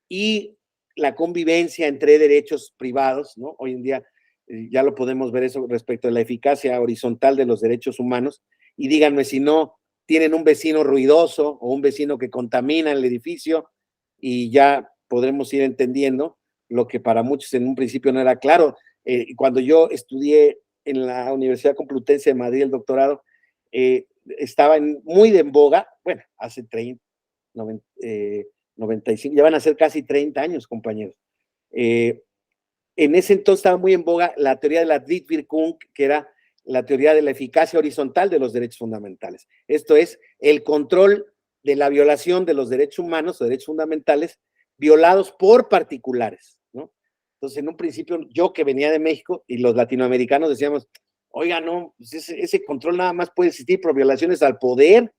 y la convivencia entre derechos privados, ¿no? Hoy en día ya lo podemos ver eso respecto a la eficacia horizontal de los derechos humanos, y díganme si no tienen un vecino ruidoso o un vecino que contamina el edificio, y ya podremos ir entendiendo lo que para muchos en un principio no era claro. Cuando yo estudié en la Universidad Complutense de Madrid el doctorado, estaba muy de en boga, bueno, hace 30, 95, ya van a ser casi 30 años, compañeros. En ese entonces estaba muy en boga la teoría de la Wittwirkung, que era la teoría de la eficacia horizontal de los derechos fundamentales. Esto es, el control de la violación de los derechos humanos o derechos fundamentales violados por particulares, ¿no? Entonces, en un principio, yo que venía de México y los latinoamericanos decíamos, oiga, no, pues ese control nada más puede existir por violaciones al poder.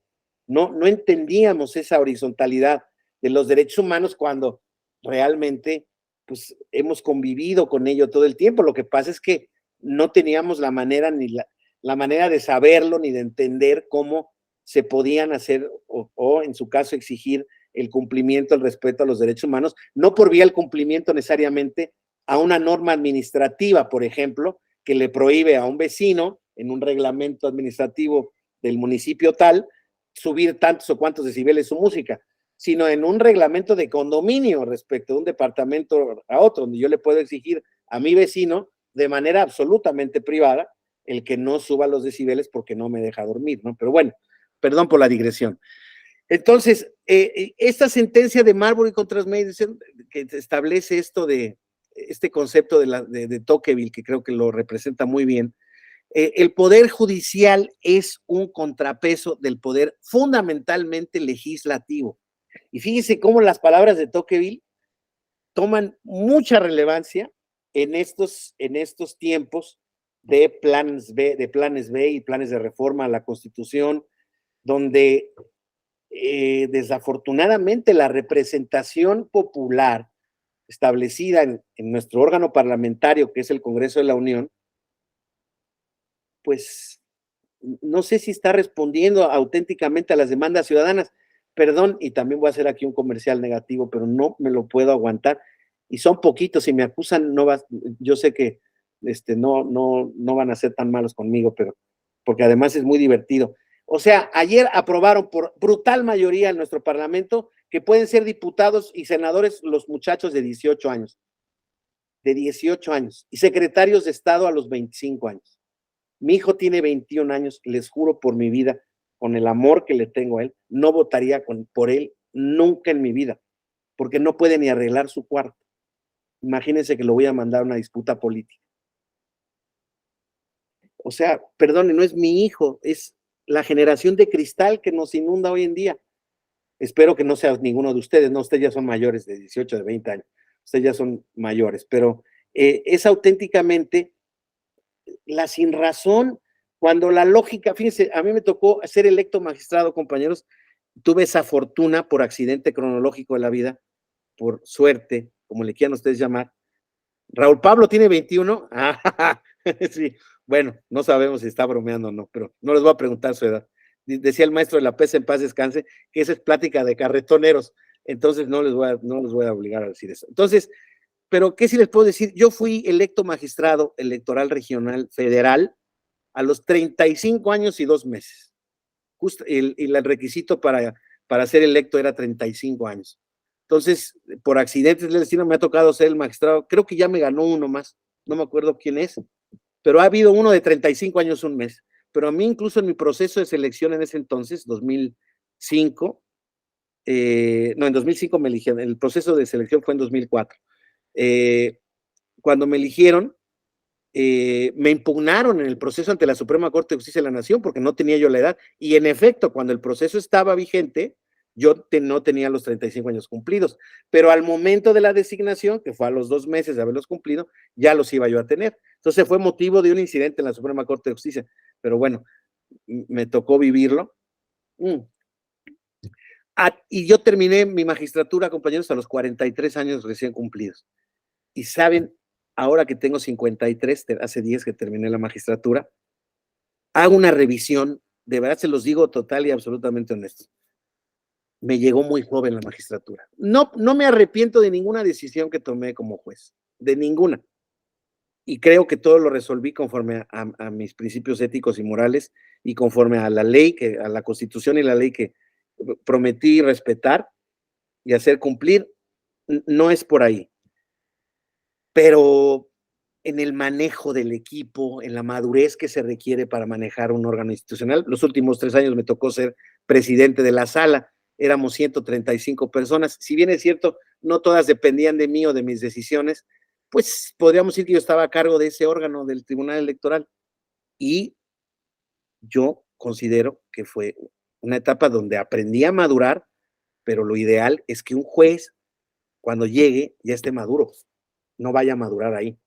No entendíamos esa horizontalidad de los derechos humanos cuando realmente pues hemos convivido con ello todo el tiempo. Lo que pasa es que no teníamos la manera ni la manera de saberlo ni de entender cómo se podían hacer o en su caso exigir el cumplimiento, el respeto a los derechos humanos, no por vía el cumplimiento necesariamente a una norma administrativa, por ejemplo, que le prohíbe a un vecino en un reglamento administrativo del municipio tal subir tantos o cuantos decibeles su música, sino en un reglamento de condominio respecto de un departamento a otro, donde yo le puedo exigir a mi vecino de manera absolutamente privada el que no suba los decibeles porque no me deja dormir, ¿no? Pero bueno, perdón por la digresión. Entonces, esta sentencia de Marbury contra Madison, que establece esto de este concepto de Tocqueville, que creo que lo representa muy bien, el poder judicial es un contrapeso del poder fundamentalmente legislativo. Y fíjense cómo las palabras de Tocqueville toman mucha relevancia en estos tiempos de planes B y planes de reforma a la Constitución, donde desafortunadamente la representación popular establecida en nuestro órgano parlamentario, que es el Congreso de la Unión, pues no sé si está respondiendo auténticamente a las demandas ciudadanas. Perdón, y también voy a hacer aquí un comercial negativo, pero no me lo puedo aguantar. Y son poquitos, si me acusan, yo sé que no van a ser tan malos conmigo, pero porque además es muy divertido. O sea, ayer aprobaron por brutal mayoría en nuestro Parlamento que pueden ser diputados y senadores los muchachos de 18 años, y secretarios de Estado a los 25 años. Mi hijo tiene 21 años, les juro por mi vida, con el amor que le tengo a él, no votaría por él nunca en mi vida, porque no puede ni arreglar su cuarto. Imagínense que lo voy a mandar a una disputa política. O sea, perdone, no es mi hijo, es la generación de cristal que nos inunda hoy en día. Espero que no sea ninguno de ustedes, no, ustedes ya son mayores de 18, de 20 años, ustedes ya son mayores, pero es auténticamente la sin razón, cuando la lógica, fíjense, a mí me tocó ser electo magistrado, compañeros, tuve esa fortuna por accidente cronológico de la vida, por suerte, como le quieran ustedes llamar. Raúl Pablo tiene 21, sí, bueno, no sabemos si está bromeando o no, pero no les voy a preguntar su edad. Decía el maestro de la PES, en paz descanse, que esa es plática de carretoneros, entonces no les voy a obligar a decir eso. Entonces, pero ¿qué sí les puedo decir? Yo fui electo magistrado electoral regional federal a los 35 años y 2 meses. Justo el requisito para ser electo era 35 años. Entonces, por accidentes del destino me ha tocado ser el magistrado. Creo que ya me ganó uno más, no me acuerdo quién es, pero ha habido uno de 35 años, un mes. Pero a mí, incluso en mi proceso de selección en ese entonces, 2005, no, en 2005 me eligieron, el proceso de selección fue en 2004. Cuando me eligieron, me impugnaron en el proceso ante la Suprema Corte de Justicia de la Nación porque no tenía yo la edad. Y en efecto, cuando el proceso estaba vigente, yo no tenía los 35 años cumplidos. Pero al momento de la designación, que fue a los 2 meses de haberlos cumplido, ya los iba yo a tener. Entonces fue motivo de un incidente en la Suprema Corte de Justicia. Pero bueno, me tocó vivirlo. Y yo terminé mi magistratura, compañeros, a los 43 años recién cumplidos. Y saben, ahora que tengo 53, hace 10 que terminé la magistratura, hago una revisión, de verdad se los digo total y absolutamente honesto. Me llegó muy joven la magistratura. No me arrepiento de ninguna decisión que tomé como juez, de ninguna. Y creo que todo lo resolví conforme a mis principios éticos y morales y conforme a la ley, a la Constitución y la ley que prometí respetar y hacer cumplir. No es por ahí. Pero en el manejo del equipo, en la madurez que se requiere para manejar un órgano institucional. Los últimos 3 años me tocó ser presidente de la sala, éramos 135 personas. Si bien es cierto, no todas dependían de mí o de mis decisiones, pues podríamos decir que yo estaba a cargo de ese órgano del Tribunal Electoral. Y yo considero que fue una etapa donde aprendí a madurar, pero lo ideal es que un juez, cuando llegue, ya esté maduro, no vaya a madurar ahí.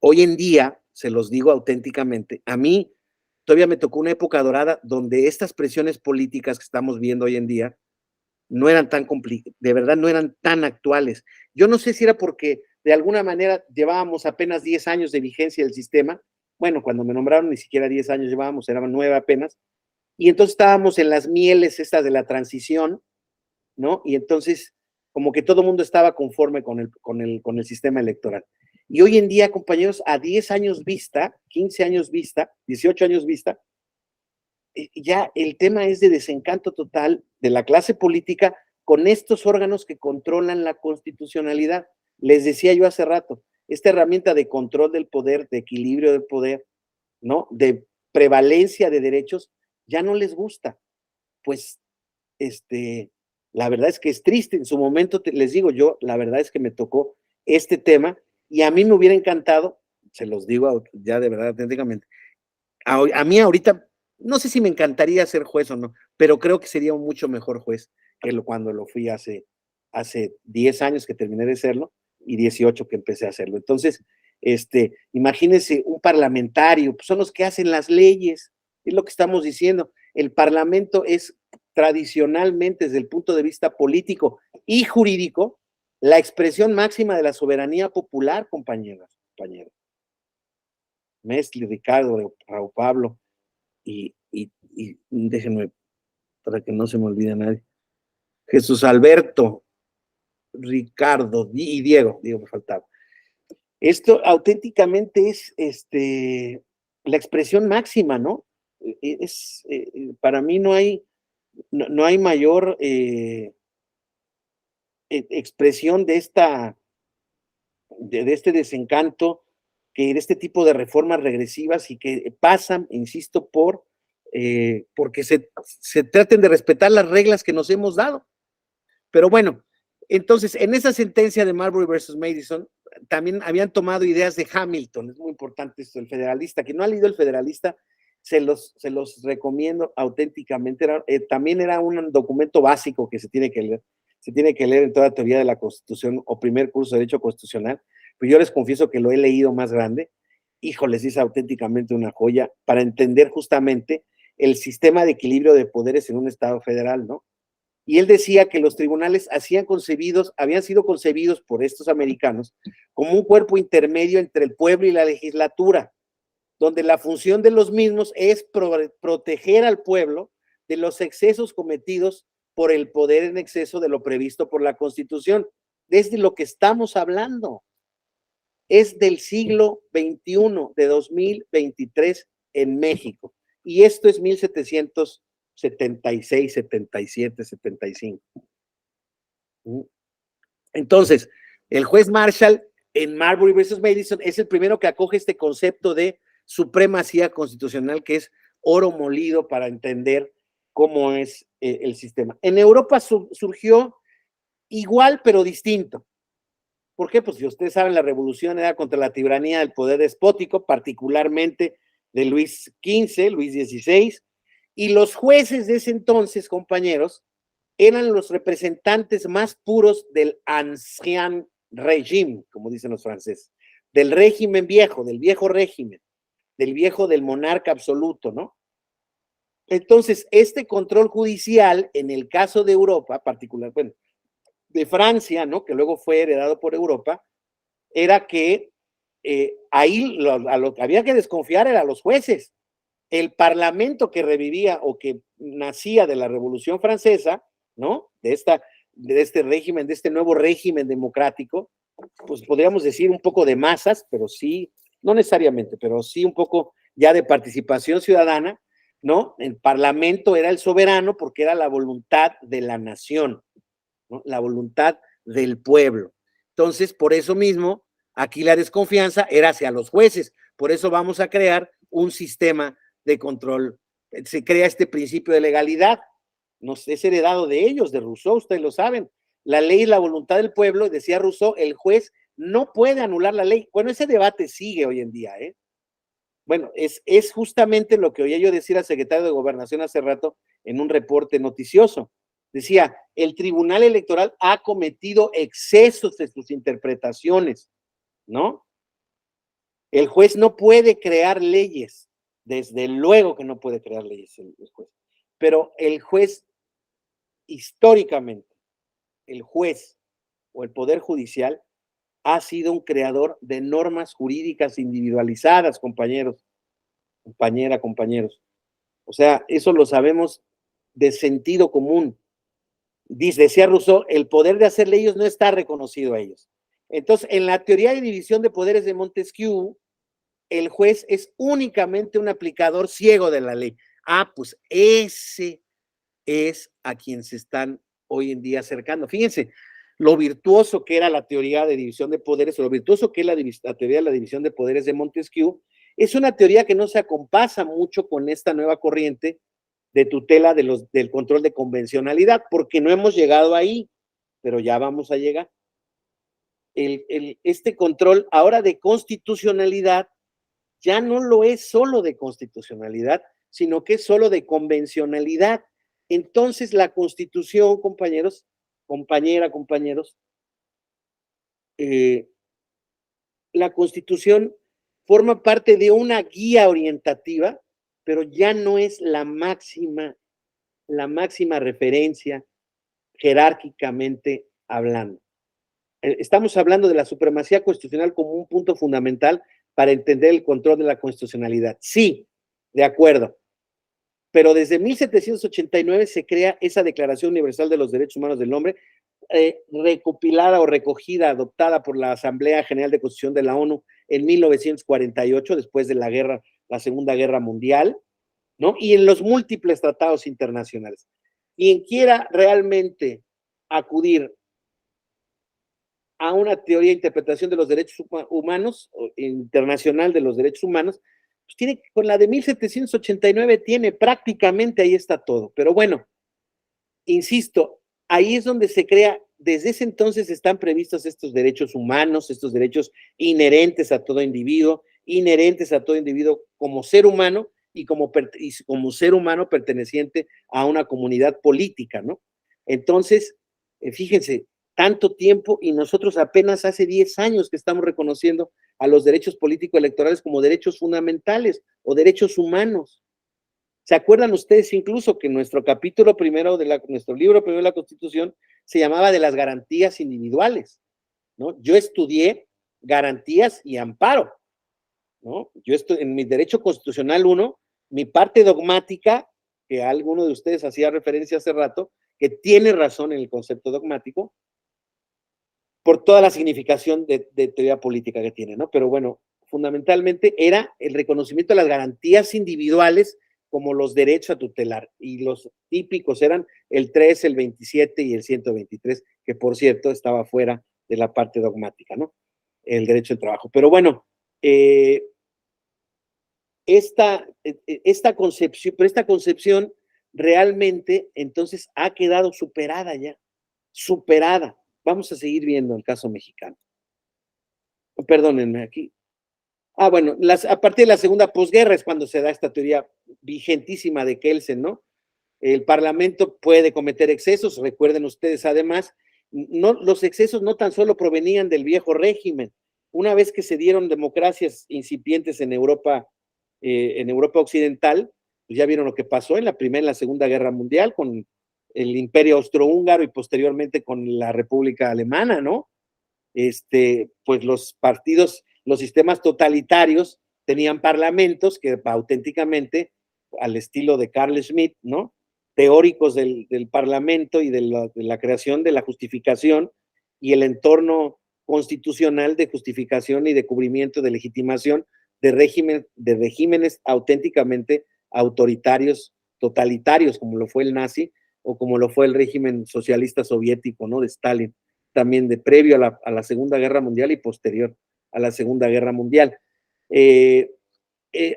Hoy en día, se los digo auténticamente, a mí todavía me tocó una época dorada donde estas presiones políticas que estamos viendo hoy en día no eran tan complicadas, de verdad no eran tan actuales. Yo no sé si era porque de alguna manera llevábamos apenas 10 años de vigencia del sistema. Bueno, cuando me nombraron ni siquiera 10 años llevábamos, eran 9 apenas. Y entonces estábamos en las mieles estas de la transición, ¿no? Y entonces como que todo el mundo estaba conforme con el sistema electoral. Y hoy en día, compañeros, a 10 años vista, 15 años vista, 18 años vista, ya el tema es de desencanto total de la clase política con estos órganos que controlan la constitucionalidad. Les decía yo hace rato, esta herramienta de control del poder, de equilibrio del poder, ¿no? De prevalencia de derechos, ya no les gusta. Pues, la verdad es que es triste. En su momento, les digo yo, la verdad es que me tocó este tema y a mí me hubiera encantado, se los digo ya de verdad auténticamente, a mí ahorita, no sé si me encantaría ser juez o no, pero creo que sería un mucho mejor juez que cuando lo fui hace 10 años que terminé de serlo y 18 que empecé a hacerlo. Entonces, imagínense un parlamentario, pues son los que hacen las leyes, es lo que estamos diciendo. El Parlamento es tradicionalmente, desde el punto de vista político y jurídico, la expresión máxima de la soberanía popular, compañeros. Mesli, Ricardo, Raúl Pablo, y déjenme, para que no se me olvide nadie, Jesús Alberto, Ricardo y Diego me faltaba. Esto auténticamente es la expresión máxima, ¿no? Para mí no hay mayor expresión de este desencanto, que de este tipo de reformas regresivas y que pasan, insisto, por porque se traten de respetar las reglas que nos hemos dado. Pero bueno, entonces, en esa sentencia de Marbury versus Madison, también habían tomado ideas de Hamilton. Es muy importante esto, el Federalista. Quien no ha leído el Federalista, se los recomiendo auténticamente. También era un documento básico que se tiene que leer. Se tiene que leer en toda teoría de la Constitución o primer curso de Derecho Constitucional. Pero yo les confieso que lo he leído más grande. Híjoles, es auténticamente una joya para entender justamente el sistema de equilibrio de poderes en un Estado federal, ¿no? Y él decía que los tribunales habían sido concebidos por estos americanos como un cuerpo intermedio entre el pueblo y la legislatura, donde la función de los mismos es proteger al pueblo de los excesos cometidos por el poder en exceso de lo previsto por la Constitución. Desde lo que estamos hablando es del siglo XXI, de 2023 en México. Y esto es 1776, 77, 75. Entonces, el juez Marshall en Marbury versus Madison es el primero que acoge este concepto de supremacía constitucional, que es oro molido para entender cómo es el sistema. En Europa surgió igual pero distinto. ¿Por qué? Pues si ustedes saben, la revolución era contra la tiranía del poder despótico, particularmente de Luis XV, Luis XVI, y los jueces de ese entonces, compañeros, eran los representantes más puros del ancien régime, como dicen los franceses, del régimen viejo, del viejo régimen, del monarca absoluto, ¿no? Entonces, este control judicial, en el caso de Europa, particular, bueno, de Francia, ¿no? Que luego fue heredado por Europa, era que ahí a lo que había que desconfiar era a los jueces. El parlamento que revivía o que nacía de la Revolución Francesa, ¿no? De este régimen, de este nuevo régimen democrático, pues podríamos decir un poco de masas, pero sí, no necesariamente, pero sí un poco ya de participación ciudadana, ¿no? El parlamento era el soberano porque era la voluntad de la nación, ¿no? La voluntad del pueblo. Entonces, por eso mismo, aquí la desconfianza era hacia los jueces. Por eso vamos a crear un sistema de control. Se crea este principio de legalidad. Es heredado de ellos, de Rousseau, ustedes lo saben. La ley es la voluntad del pueblo, decía Rousseau, el juez no puede anular la ley. Bueno, ese debate sigue hoy en día, ¿eh? Bueno, es justamente lo que oía yo decir al secretario de Gobernación hace rato en un reporte noticioso. Decía, el Tribunal Electoral ha cometido excesos de sus interpretaciones, ¿no? El juez no puede crear leyes, desde luego que no puede crear leyes el juez, pero el juez, históricamente, el juez o el Poder Judicial ha sido un creador de normas jurídicas individualizadas, compañeros, compañeros. O sea, eso lo sabemos de sentido común. Decía Rousseau, el poder de hacer leyes no está reconocido a ellos. Entonces, en la teoría de división de poderes de Montesquieu, el juez es únicamente un aplicador ciego de la ley. Ah, pues ese es a quien se están hoy en día acercando. Fíjense, lo virtuoso que era la teoría de división de poderes, o lo virtuoso que es la teoría de la división de poderes de Montesquieu, es una teoría que no se acompasa mucho con esta nueva corriente de tutela del control de convencionalidad, porque no hemos llegado ahí, pero ya vamos a llegar. Este control ahora de constitucionalidad ya no lo es solo de constitucionalidad, sino que es solo de convencionalidad. Entonces la Constitución, compañeros, compañeros, la Constitución forma parte de una guía orientativa, pero ya no es la máxima referencia jerárquicamente hablando. Estamos hablando de la supremacía constitucional como un punto fundamental para entender el control de la constitucionalidad. Sí, de acuerdo. Pero desde 1789 se crea esa Declaración Universal de los Derechos Humanos del Hombre, recopilada o recogida, adoptada por la Asamblea General de Constitución de la ONU en 1948, después de la Segunda Guerra Mundial, ¿no? Y en los múltiples tratados internacionales. Quien quiera realmente acudir a una teoría de interpretación de los derechos humanos, internacional de los derechos humanos, pues tiene, con la de 1789 tiene, prácticamente ahí está todo. Pero bueno, insisto, ahí es donde se crea, desde ese entonces están previstos estos derechos humanos, estos derechos inherentes a todo individuo como ser humano y como ser humano perteneciente a una comunidad política, ¿no? Entonces, fíjense, tanto tiempo y nosotros apenas hace 10 años que estamos reconociendo a los derechos político-electorales como derechos fundamentales o derechos humanos. ¿Se acuerdan ustedes incluso que nuestro capítulo primero nuestro libro primero de la Constitución se llamaba de las garantías individuales, ¿no? Yo estudié garantías y amparo, ¿no? En mi derecho constitucional 1, mi parte dogmática, que alguno de ustedes hacía referencia hace rato, que tiene razón en el concepto dogmático, por toda la significación de teoría política que tiene, ¿no? Pero bueno, fundamentalmente era el reconocimiento de las garantías individuales como los derechos a tutelar, y los típicos eran el 3, el 27 y el 123, que por cierto estaba fuera de la parte dogmática, ¿no? El derecho al trabajo. Pero bueno, esta concepción realmente entonces ha quedado superada ya, superada. Vamos a seguir viendo el caso mexicano. Perdónenme aquí. Bueno, a partir de la segunda posguerra es cuando se da esta teoría vigentísima de Kelsen, ¿no? El Parlamento puede cometer excesos, recuerden ustedes además, los excesos no tan solo provenían del viejo régimen. Una vez que se dieron democracias incipientes en Europa occidental, pues ya vieron lo que pasó en la Primera y la Segunda Guerra Mundial con el Imperio Austrohúngaro y posteriormente con la República Alemana, ¿no? Pues los sistemas totalitarios tenían parlamentos que auténticamente, al estilo de Carl Schmitt, ¿no? Teóricos del parlamento y de la creación de la justificación y el entorno constitucional de justificación y de cubrimiento, de legitimación de regímenes auténticamente autoritarios, totalitarios, como lo fue el nazi o como lo fue el régimen socialista soviético, ¿no? De Stalin, también de previo a la Segunda Guerra Mundial y posterior a la Segunda Guerra Mundial.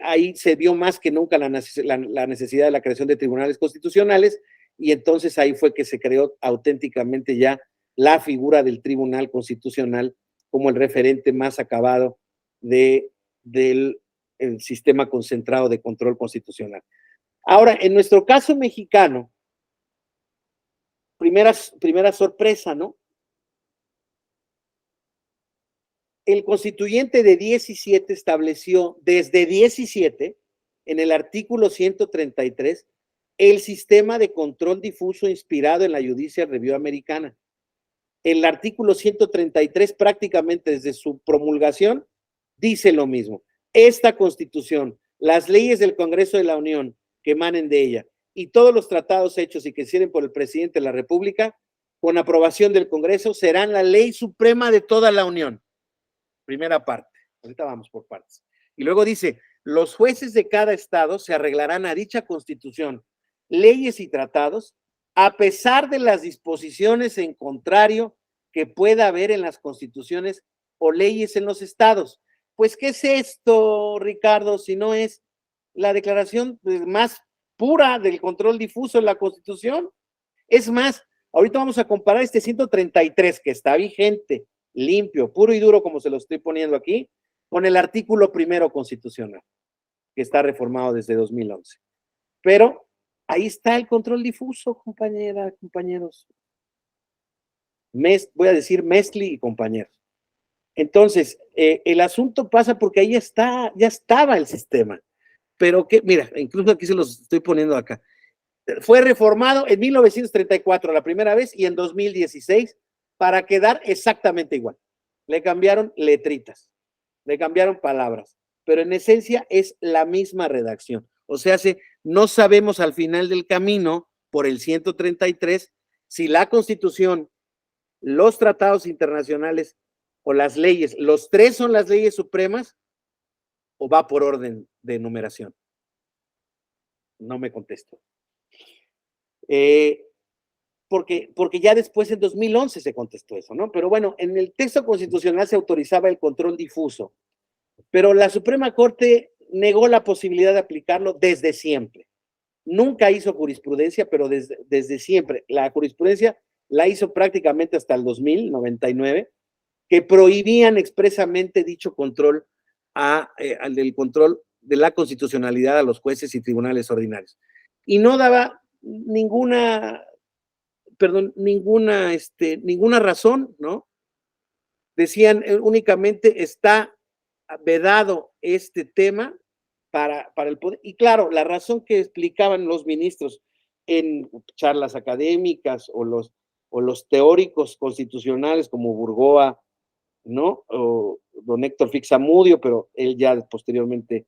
Ahí se vio más que nunca la necesidad de la creación de tribunales constitucionales, y entonces ahí fue que se creó auténticamente ya la figura del Tribunal Constitucional como el referente más acabado del sistema concentrado de control constitucional. Ahora, en nuestro caso mexicano, primera sorpresa, ¿no? El constituyente de 17 estableció desde 17, en el artículo 133, el sistema de control difuso inspirado en la Judicial Review americana. El artículo 133, prácticamente desde su promulgación, dice lo mismo. Esta Constitución, las leyes del Congreso de la Unión que emanen de ella y todos los tratados hechos y que sirven por el presidente de la República, con aprobación del Congreso, serán la ley suprema de toda la Unión. Primera parte. Ahorita vamos por partes. Y luego dice, los jueces de cada estado se arreglarán a dicha Constitución, leyes y tratados, a pesar de las disposiciones en contrario que pueda haber en las constituciones o leyes en los estados. Pues, ¿qué es esto, Ricardo? Si no es la declaración más pura del control difuso en la Constitución. Es más, ahorita vamos a comparar este 133 que está vigente, limpio, puro y duro, como se lo estoy poniendo aquí, con el artículo primero constitucional, que está reformado desde 2011. Pero ahí está el control difuso, compañeros. Voy a decir Mesli y compañeros. Entonces, el asunto pasa porque ahí ya estaba el sistema. Pero que, mira, incluso aquí se los estoy poniendo acá. Fue reformado en 1934 la primera vez y en 2016 para quedar exactamente igual. Le cambiaron letritas, le cambiaron palabras, pero en esencia es la misma redacción. O sea, no sabemos al final del camino, por el 133, si la Constitución, los tratados internacionales o las leyes, los tres son las leyes supremas o va por orden de numeración. No me contesto. Porque ya después en 2011 se contestó eso, ¿no? Pero bueno, en el texto constitucional se autorizaba el control difuso, pero la Suprema Corte negó la posibilidad de aplicarlo desde siempre. Nunca hizo jurisprudencia, pero desde siempre. La jurisprudencia la hizo prácticamente hasta el 2099, que prohibían expresamente dicho control del control de la constitucionalidad a los jueces y tribunales ordinarios. Y no daba ninguna razón, ¿no? Decían únicamente está vedado este tema para el poder. Y claro, la razón que explicaban los ministros en charlas académicas o los teóricos constitucionales como Burgoa, ¿no? O don Héctor Fixamudio, pero él ya posteriormente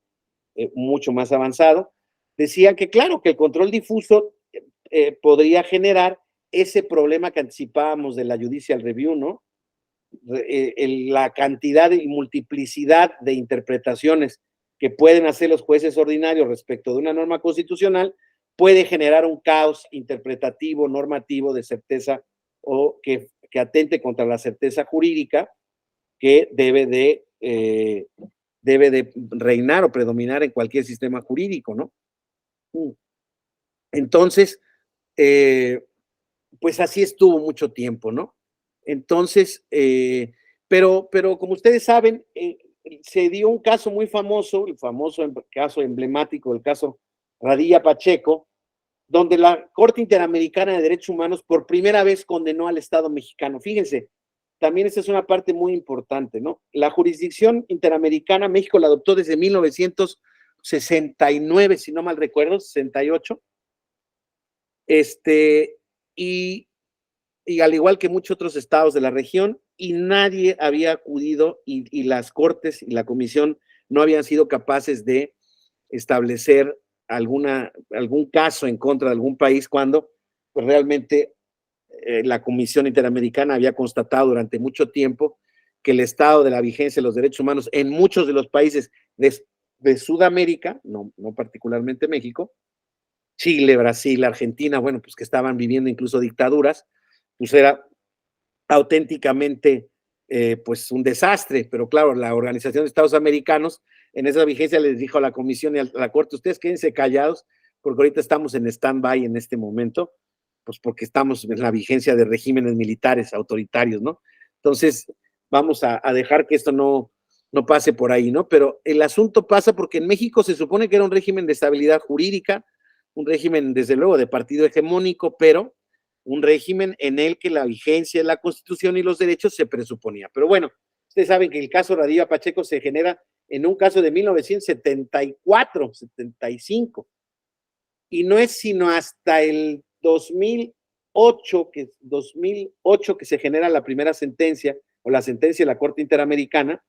mucho más avanzado, decía que claro, que el control difuso podría generar ese problema que anticipábamos de la judicial review, ¿no? La cantidad y multiplicidad de interpretaciones que pueden hacer los jueces ordinarios respecto de una norma constitucional puede generar un caos interpretativo, normativo de certeza o que atente contra la certeza jurídica que debe de reinar o predominar en cualquier sistema jurídico, ¿no? Entonces, pues así estuvo mucho tiempo, ¿no? Entonces, pero como ustedes saben, se dio un caso muy famoso, el famoso caso emblemático, el caso Radilla Pacheco, donde la Corte Interamericana de Derechos Humanos por primera vez condenó al Estado mexicano. Fíjense, también esta es una parte muy importante, ¿no? La jurisdicción interamericana, México la adoptó desde 1969, si no mal recuerdo, 68. Y al igual que muchos otros estados de la región, y nadie había acudido, y las cortes y la comisión no habían sido capaces de establecer algún caso en contra de algún país cuando pues, realmente la Comisión Interamericana había constatado durante mucho tiempo que el estado de la vigencia de los derechos humanos en muchos de los países de Sudamérica, no particularmente México, Chile, Brasil, Argentina, bueno, pues que estaban viviendo incluso dictaduras, pues era auténticamente pues un desastre, pero claro, la Organización de Estados Americanos en esa vigencia les dijo a la Comisión y a la Corte, ustedes quédense callados, porque ahorita estamos en stand-by en este momento, pues porque estamos en la vigencia de regímenes militares autoritarios, ¿no? Entonces, vamos a dejar que esto no pase por ahí, ¿no? Pero el asunto pasa porque en México se supone que era un régimen de estabilidad jurídica, un régimen, desde luego, de partido hegemónico, pero un régimen en el que la vigencia de la Constitución y los derechos se presuponía. Pero bueno, ustedes saben que el caso Radilla Pacheco se genera en un caso de 1974, 75, y no es sino hasta el 2008 que se genera la primera sentencia, o la sentencia de la Corte Interamericana,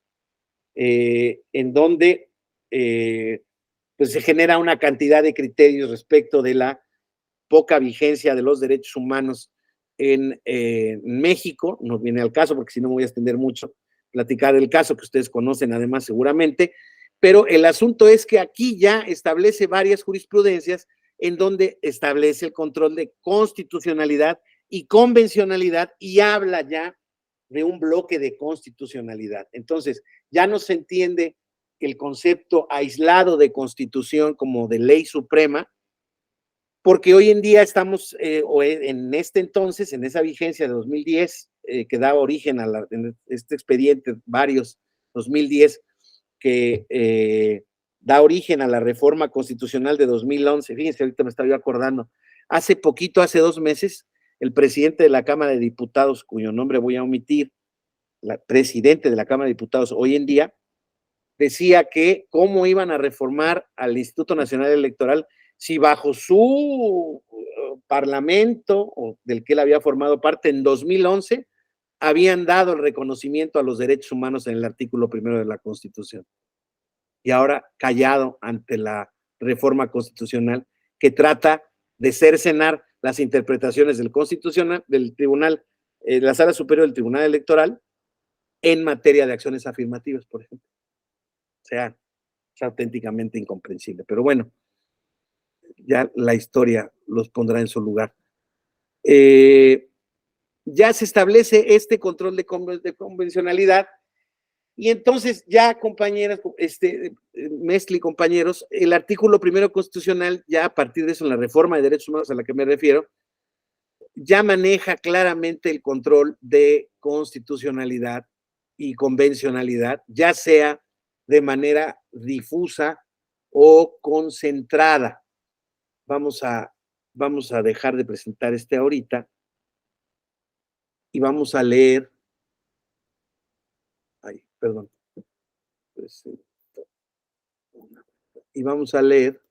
en donde pues se genera una cantidad de criterios respecto de la poca vigencia de los derechos humanos en México. No viene al caso porque si no me voy a extender mucho platicar el caso que ustedes conocen además seguramente, pero el asunto es que aquí ya establece varias jurisprudencias en donde establece el control de constitucionalidad y convencionalidad y habla ya de un bloque de constitucionalidad. Entonces, ya no se entiende el concepto aislado de constitución como de ley suprema, porque hoy en día estamos, o en este entonces, en esa vigencia de 2010, que da origen a este expediente, varios, 2010, que da origen a la reforma constitucional de 2011. Fíjense, ahorita me estaba yo acordando, hace poquito, hace 2 meses, el presidente de la Cámara de Diputados, cuyo nombre voy a omitir, presidente de la Cámara de Diputados hoy en día, decía que cómo iban a reformar al Instituto Nacional Electoral si bajo su parlamento, o del que él había formado parte en 2011, habían dado el reconocimiento a los derechos humanos en el artículo 1 de la Constitución. Y ahora callado ante la reforma constitucional que trata de cercenar las interpretaciones del Constitucional, del Tribunal, la Sala Superior del Tribunal Electoral, en materia de acciones afirmativas, por ejemplo. O sea, es auténticamente incomprensible. Pero bueno, ya la historia los pondrá en su lugar. Ya se establece este control de convencionalidad Y entonces ya, compañeras, Mesli, compañeros, el artículo primero constitucional, ya a partir de eso, en la reforma de derechos humanos a la que me refiero, ya maneja claramente el control de constitucionalidad y convencionalidad, ya sea de manera difusa o concentrada. Vamos a dejar de presentar ahorita y vamos a leer. Ay, perdón. Y vamos a leer.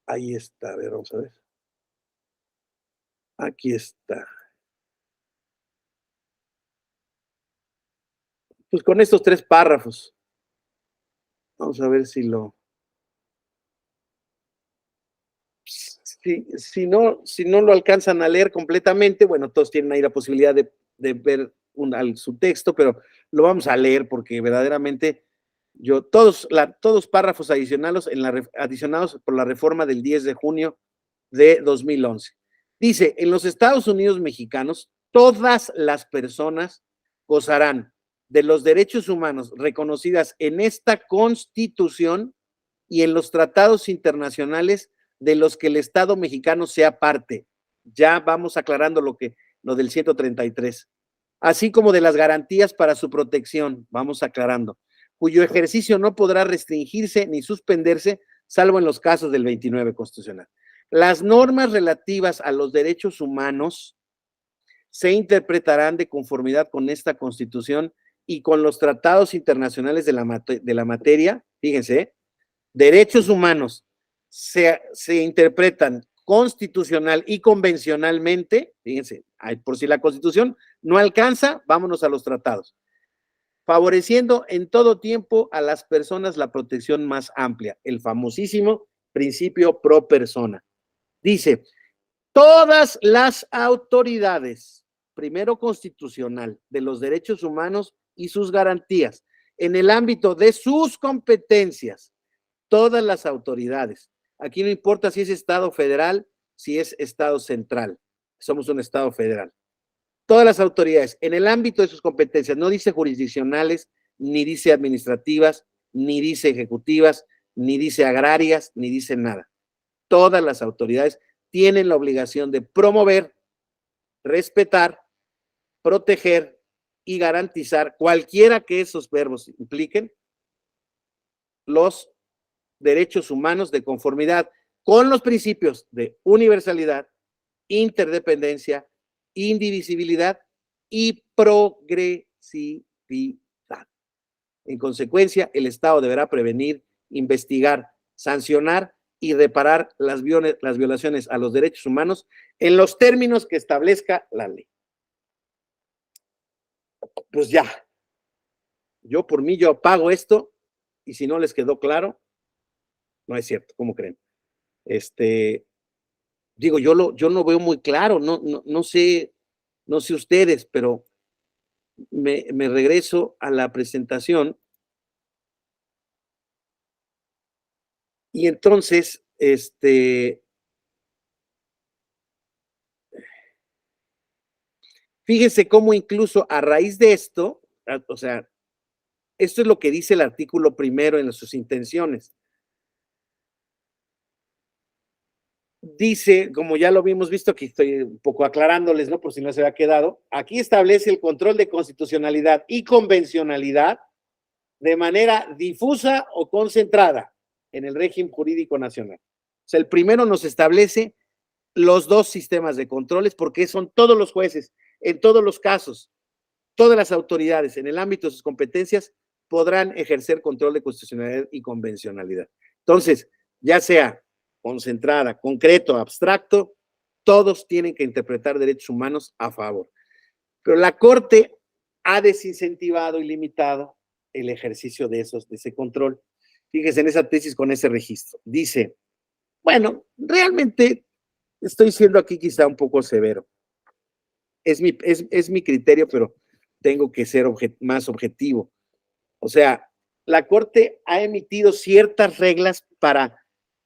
Ahí está, a ver, vamos a ver. Aquí está. Pues con estos 3 párrafos. Vamos a ver si lo. Si no lo alcanzan a leer completamente, bueno, todos tienen ahí la posibilidad de ver su texto, pero lo vamos a leer porque verdaderamente todos párrafos adicionados por la reforma del 10 de junio de 2011. Dice, en los Estados Unidos mexicanos, todas las personas gozarán de los derechos humanos reconocidas en esta Constitución y en los tratados internacionales de los que el Estado mexicano sea parte. Ya vamos aclarando lo del 133. Así como de las garantías para su protección, vamos aclarando, cuyo ejercicio no podrá restringirse ni suspenderse, salvo en los casos del 29 constitucional. Las normas relativas a los derechos humanos se interpretarán de conformidad con esta Constitución y con los tratados internacionales de la materia. Fíjense, derechos humanos se interpretan constitucional y convencionalmente. Fíjense, por si la Constitución no alcanza, vámonos a los tratados, favoreciendo en todo tiempo a las personas la protección más amplia, el famosísimo principio pro persona. Dice, todas las autoridades, primero constitucional, de los derechos humanos y sus garantías, en el ámbito de sus competencias, todas las autoridades. Aquí no importa si es Estado federal, si es Estado central. Somos un Estado federal. Todas las autoridades, en el ámbito de sus competencias, no dice jurisdiccionales, ni dice administrativas, ni dice ejecutivas, ni dice agrarias, ni dice nada. Todas las autoridades tienen la obligación de promover, respetar, proteger y garantizar, cualquiera que esos verbos impliquen, los derechos humanos de conformidad con los principios de universalidad, interdependencia, indivisibilidad y progresividad. En consecuencia, el Estado deberá prevenir, investigar, sancionar y reparar las violaciones a los derechos humanos en los términos que establezca la ley. Pues ya, yo apago esto y si no les quedó claro, no es cierto, ¿cómo creen? Digo, yo no veo muy claro, no sé ustedes, pero me regreso a la presentación y entonces, fíjense cómo incluso a raíz de esto, o sea, esto es lo que dice el artículo primero en sus intenciones. Dice, como ya lo habíamos visto, aquí estoy un poco aclarándoles, ¿no? Por si no se había quedado, aquí establece el control de constitucionalidad y convencionalidad de manera difusa o concentrada en el régimen jurídico nacional. O sea, el primero nos establece los 2 sistemas de controles porque son todos los jueces, en todos los casos, todas las autoridades en el ámbito de sus competencias podrán ejercer control de constitucionalidad y convencionalidad. Entonces, ya sea concentrada, concreto, abstracto, todos tienen que interpretar derechos humanos a favor. Pero la Corte ha desincentivado y limitado el ejercicio de ese control. Fíjese en esa tesis con ese registro. Dice, bueno, realmente estoy siendo aquí quizá un poco severo. Es mi criterio, pero tengo que ser más objetivo. O sea, la Corte ha emitido ciertas reglas para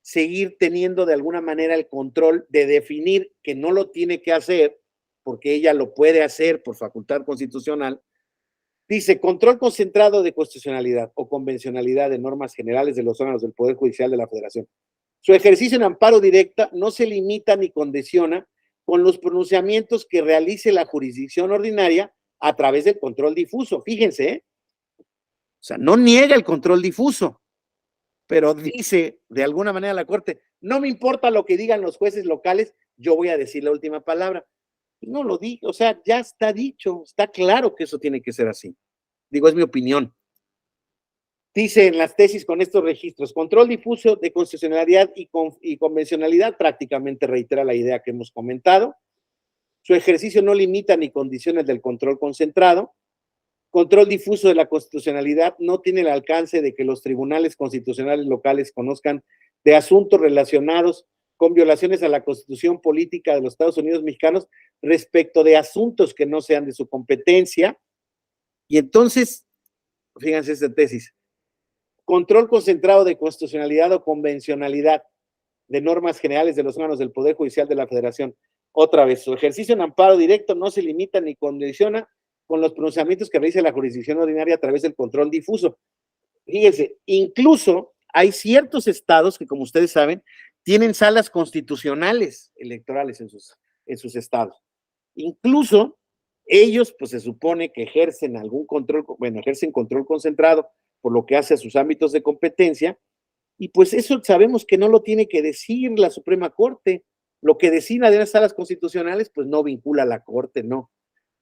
seguir teniendo de alguna manera el control de definir que no lo tiene que hacer, porque ella lo puede hacer por facultad constitucional. Dice, control concentrado de constitucionalidad o convencionalidad de normas generales de los órganos del Poder Judicial de la Federación. Su ejercicio en amparo directa no se limita ni condiciona con los pronunciamientos que realice la jurisdicción ordinaria a través del control difuso. Fíjense, ¿eh? O sea, no niega el control difuso, pero dice de alguna manera la Corte, no me importa lo que digan los jueces locales, yo voy a decir la última palabra. No lo digo, o sea, ya está dicho, está claro que eso tiene que ser así. Digo, es mi opinión. Dice en las tesis con estos registros, control difuso de constitucionalidad y convencionalidad, prácticamente reitera la idea que hemos comentado. Su ejercicio no limita ni condiciona el del control concentrado. Control difuso de la constitucionalidad no tiene el alcance de que los tribunales constitucionales locales conozcan de asuntos relacionados con violaciones a la Constitución política de los Estados Unidos mexicanos respecto de asuntos que no sean de su competencia. Y entonces, fíjense esta tesis, control concentrado de constitucionalidad o convencionalidad de normas generales de los órganos del Poder Judicial de la Federación. Otra vez, su ejercicio en amparo directo no se limita ni condiciona con los pronunciamientos que realiza la jurisdicción ordinaria a través del control difuso. Fíjense, incluso hay ciertos estados que, como ustedes saben, tienen salas constitucionales electorales en sus estados. Incluso ellos, pues se supone que ejercen algún control, bueno, ejercen control concentrado por lo que hace a sus ámbitos de competencia, y pues eso sabemos que no lo tiene que decir la Suprema Corte. Lo que decida de las salas constitucionales, pues no vincula a la Corte, no.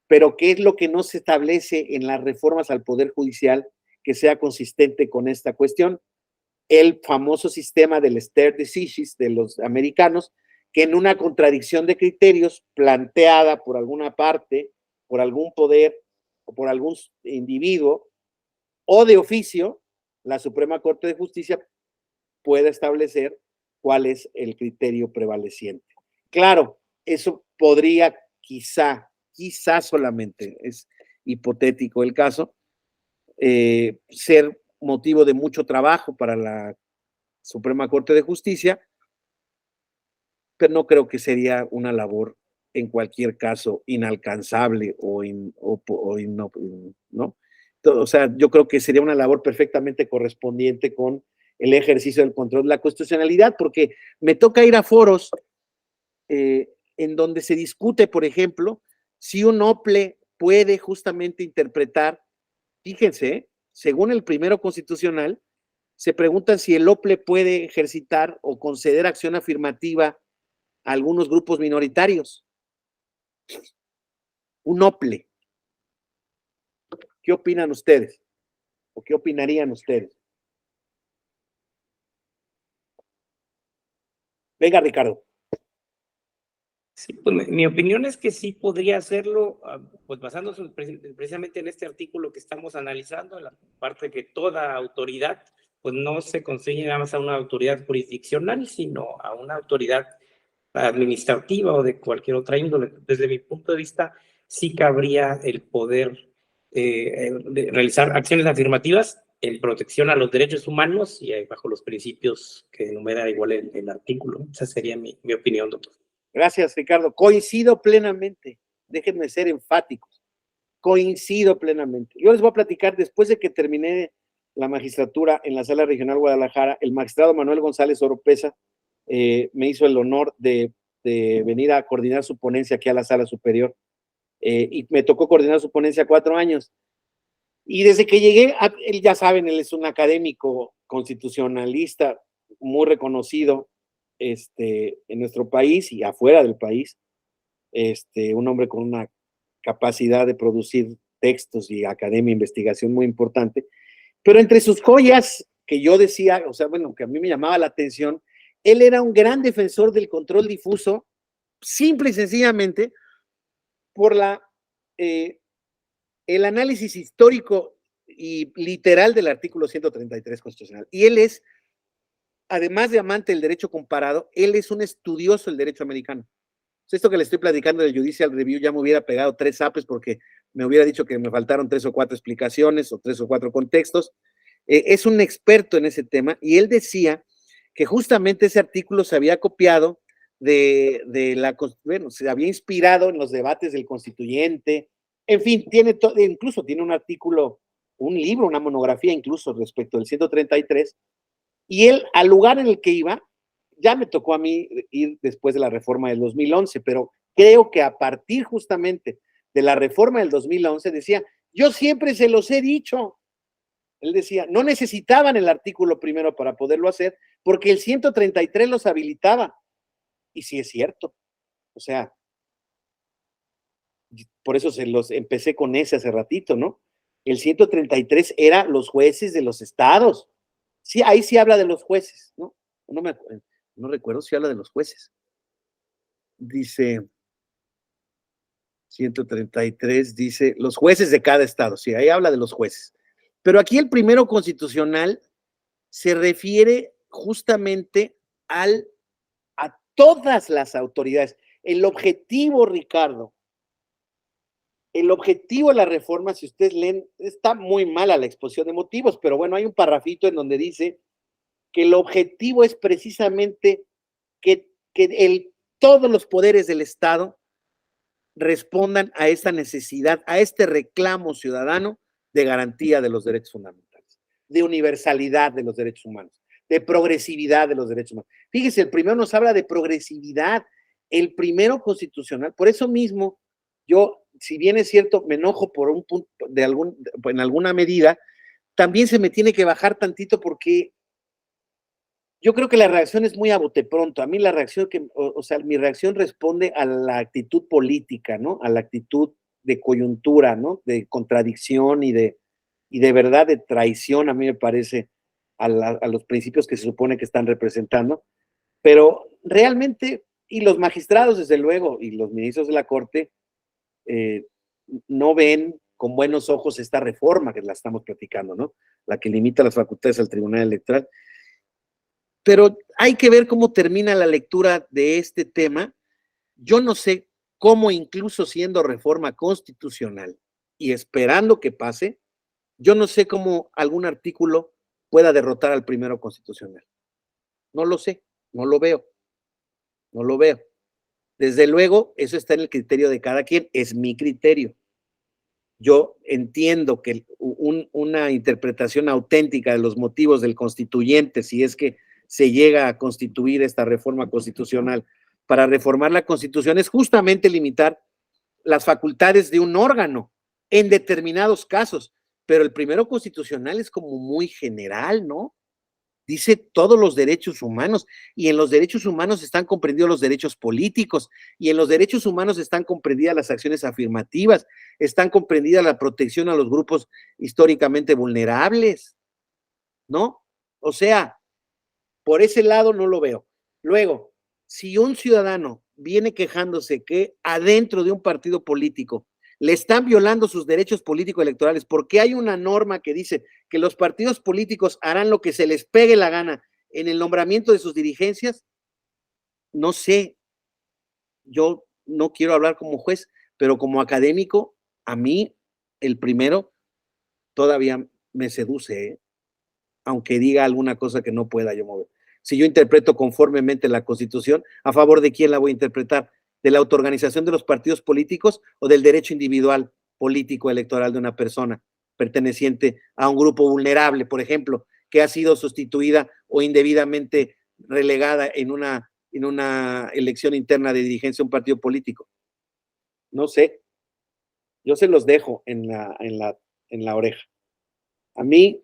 Pero ¿qué es lo que no se establece en las reformas al Poder Judicial que sea consistente con esta cuestión? El famoso sistema del stare decisis de los americanos, que en una contradicción de criterios planteada por alguna parte, por algún poder o por algún individuo o de oficio, la Suprema Corte de Justicia pueda establecer cuál es el criterio prevaleciente. Claro, eso podría quizá solamente, es hipotético el caso, ser motivo de mucho trabajo para la Suprema Corte de Justicia, pero no creo que sería una labor en cualquier caso inalcanzable ¿no? O sea, yo creo que sería una labor perfectamente correspondiente con el ejercicio del control de la constitucionalidad, porque me toca ir a foros en donde se discute, por ejemplo, si un OPLE puede justamente interpretar, fíjense, según el primero constitucional, se preguntan si el OPLE puede ejercitar o conceder acción afirmativa a algunos grupos minoritarios. Un OPLE. ¿Qué opinan ustedes? ¿O qué opinarían ustedes? Venga, Ricardo. Sí, pues mi opinión es que sí podría hacerlo, pues basándose precisamente en este artículo que estamos analizando, en la parte que toda autoridad, pues no se consigue nada más a una autoridad jurisdiccional, sino a una autoridad administrativa o de cualquier otra índole. Desde mi punto de vista, sí cabría el poder realizar acciones afirmativas en protección a los derechos humanos y bajo los principios que enumera igual el artículo. Esa sería mi opinión, doctor. Gracias, Ricardo. Coincido plenamente. Déjenme ser enfáticos. Coincido plenamente. Yo les voy a platicar, después de que terminé la magistratura en la Sala Regional Guadalajara, el magistrado Manuel González Oropesa me hizo el honor de venir a coordinar su ponencia aquí a la Sala Superior. Y me tocó coordinar su ponencia 4 años. Y desde que llegué, él ya saben, él es un académico constitucionalista muy reconocido en nuestro país y afuera del país, un hombre con una capacidad de producir textos y academia, investigación muy importante, pero entre sus joyas que yo decía, o sea, bueno, que a mí me llamaba la atención, él era un gran defensor del control difuso, simple y sencillamente por el análisis histórico y literal del artículo 133 constitucional. Y él es, además de amante del derecho comparado, él es un estudioso del derecho americano. Esto que le estoy platicando del Judicial Review ya me hubiera pegado 3 zapes porque me hubiera dicho que me faltaron 3 o 4 explicaciones o 3 o 4 contextos. Es un experto en ese tema y él decía que justamente ese artículo se había copiado bueno, se había inspirado en los debates del constituyente, en fin, incluso tiene un artículo, un libro, una monografía incluso respecto del 133, y él, al lugar en el que iba, ya me tocó a mí ir después de la reforma del 2011, pero creo que a partir justamente de la reforma del 2011 decía, yo siempre se los he dicho. Él decía, no necesitaban el artículo primero para poderlo hacer, porque el 133 los habilitaba. Y sí es cierto. O sea, por eso empecé con ese hace ratito, ¿no? El 133 era los jueces de los estados. Sí, ahí sí habla de los jueces, ¿no? No recuerdo si habla de los jueces. Dice 133, dice los jueces de cada estado. Sí, ahí habla de los jueces. Pero aquí el primero constitucional se refiere justamente a todas las autoridades. El objetivo, Ricardo, el objetivo de la reforma, si ustedes leen, está muy mala la exposición de motivos, pero bueno, hay un parrafito en donde dice que el objetivo es precisamente que todos los poderes del Estado respondan a esta necesidad, a este reclamo ciudadano de garantía de los derechos fundamentales, de universalidad de los derechos humanos, de progresividad de los derechos humanos. Fíjese, el primero nos habla de progresividad, el primero constitucional, por eso mismo yo, si bien es cierto, me enojo por un punto, en alguna medida, también se me tiene que bajar tantito porque yo creo que la reacción es muy a bote pronto. A mí la reacción mi reacción responde a la actitud política, ¿no? A la actitud de coyuntura, ¿no? De contradicción y de verdad de traición, a mí me parece, a los principios que se supone que están representando. Pero realmente, y los magistrados, desde luego, y los ministros de la Corte, no ven con buenos ojos esta reforma que la estamos platicando, ¿no? La que limita las facultades al Tribunal Electoral. Pero hay que ver cómo termina la lectura de este tema. Yo no sé cómo, incluso siendo reforma constitucional y esperando que pase, yo no sé cómo algún artículo pueda derrotar al primero constitucional. No lo sé, no lo veo, no lo veo. Desde luego, eso está en el criterio de cada quien, es mi criterio. Yo entiendo que una interpretación auténtica de los motivos del constituyente, si es que se llega a constituir esta reforma constitucional para reformar la Constitución, es justamente limitar las facultades de un órgano en determinados casos, pero el primero constitucional es como muy general, ¿no? Dice todos los derechos humanos, y en los derechos humanos están comprendidos los derechos políticos, y en los derechos humanos están comprendidas las acciones afirmativas, están comprendidas la protección a los grupos históricamente vulnerables, ¿no? O sea, por ese lado no lo veo. Luego, si un ciudadano viene quejándose que adentro de un partido político le están violando sus derechos políticos electorales porque hay una norma que dice que los partidos políticos harán lo que se les pegue la gana en el nombramiento de sus dirigencias, no sé, yo no quiero hablar como juez, pero como académico, a mí el primero todavía me seduce, ¿eh? Aunque diga alguna cosa que no pueda yo mover. Si yo interpreto conformemente la Constitución, ¿a favor de quién la voy a interpretar? ¿De la autoorganización de los partidos políticos o del derecho individual político electoral de una persona perteneciente a un grupo vulnerable, por ejemplo, que ha sido sustituida o indebidamente relegada en una elección interna de dirigencia de un partido político? No sé. Yo se los dejo en la oreja. A mí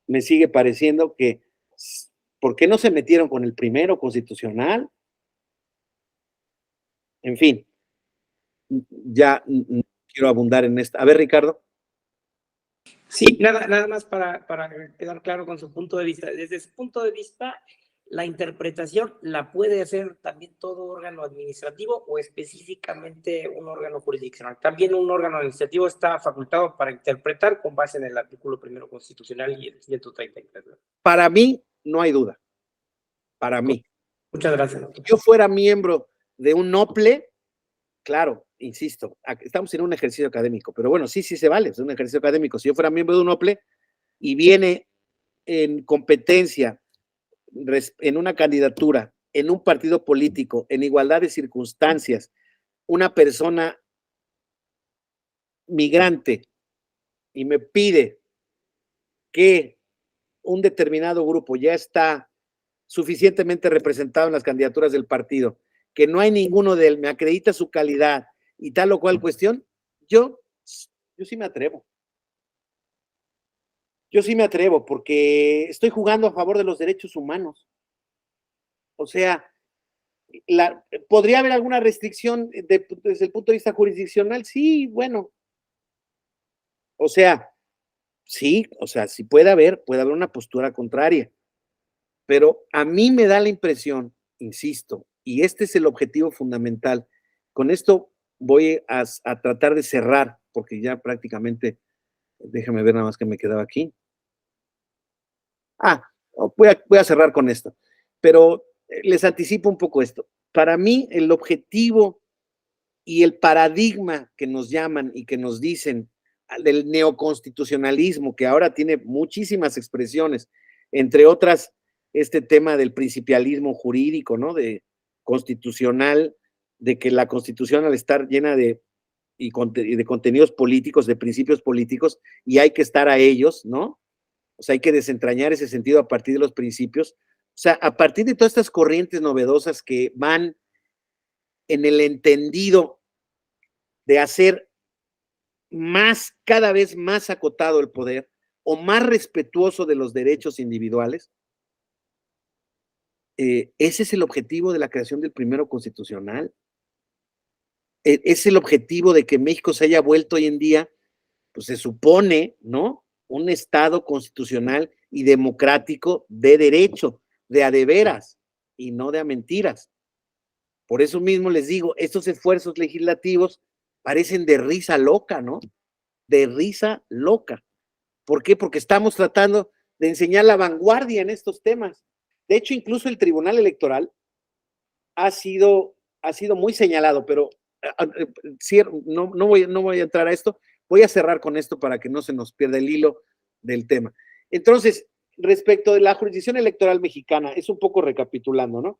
me sigue pareciendo que, ¿por qué no se metieron con el primero constitucional? En fin, ya no quiero abundar en esta. A ver, Ricardo. Sí, nada más para quedar claro con su punto de vista. Desde su punto de vista, la interpretación la puede hacer también todo órgano administrativo o específicamente un órgano jurisdiccional. También un órgano administrativo está facultado para interpretar con base en el artículo primero constitucional y el 133. Para mí, no hay duda. Para mí. Muchas gracias. Si yo fuera miembro de un NOPLE, claro, insisto, estamos en un ejercicio académico, pero bueno, sí se vale, es un ejercicio académico. Si yo fuera miembro de un NOPLE y viene en competencia en una candidatura, en un partido político, en igualdad de circunstancias, una persona migrante y me pide que un determinado grupo ya está suficientemente representado en las candidaturas del partido, que no hay ninguno de él, me acredita su calidad y tal o cual cuestión, yo sí me atrevo. Yo sí me atrevo porque estoy jugando a favor de los derechos humanos. O sea, ¿podría haber alguna restricción desde el punto de vista jurisdiccional? Sí, bueno. O sea, sí, sí puede haber una postura contraria. Pero a mí me da la impresión, insisto, y este es el objetivo fundamental. Con esto voy a tratar de cerrar, porque ya prácticamente, déjame ver nada más que me quedaba aquí. Voy a cerrar con esto, pero les anticipo un poco esto. Para mí, el objetivo y el paradigma que nos llaman y que nos dicen del neoconstitucionalismo, que ahora tiene muchísimas expresiones, entre otras, este tema del principialismo jurídico, ¿no? De constitucional, de que la Constitución al estar llena de contenidos políticos, de principios políticos, y hay que estar a ellos, ¿no? O sea, hay que desentrañar ese sentido a partir de los principios. O sea, a partir de todas estas corrientes novedosas que van en el entendido de hacer cada vez más acotado el poder o más respetuoso de los derechos individuales, ese es el objetivo de la creación del primero constitucional. Es el objetivo de que México se haya vuelto hoy en día, pues se supone, ¿no? Un Estado constitucional y democrático de derecho, de a de veras y no de a mentiras. Por eso mismo les digo, estos esfuerzos legislativos parecen de risa loca, ¿no? De risa loca. ¿Por qué? Porque estamos tratando de enseñar la vanguardia en estos temas. De hecho, incluso el Tribunal Electoral ha sido muy señalado, pero no voy a entrar a esto, voy a cerrar con esto para que no se nos pierda el hilo del tema. Entonces, respecto de la jurisdicción electoral mexicana, es un poco recapitulando, ¿no?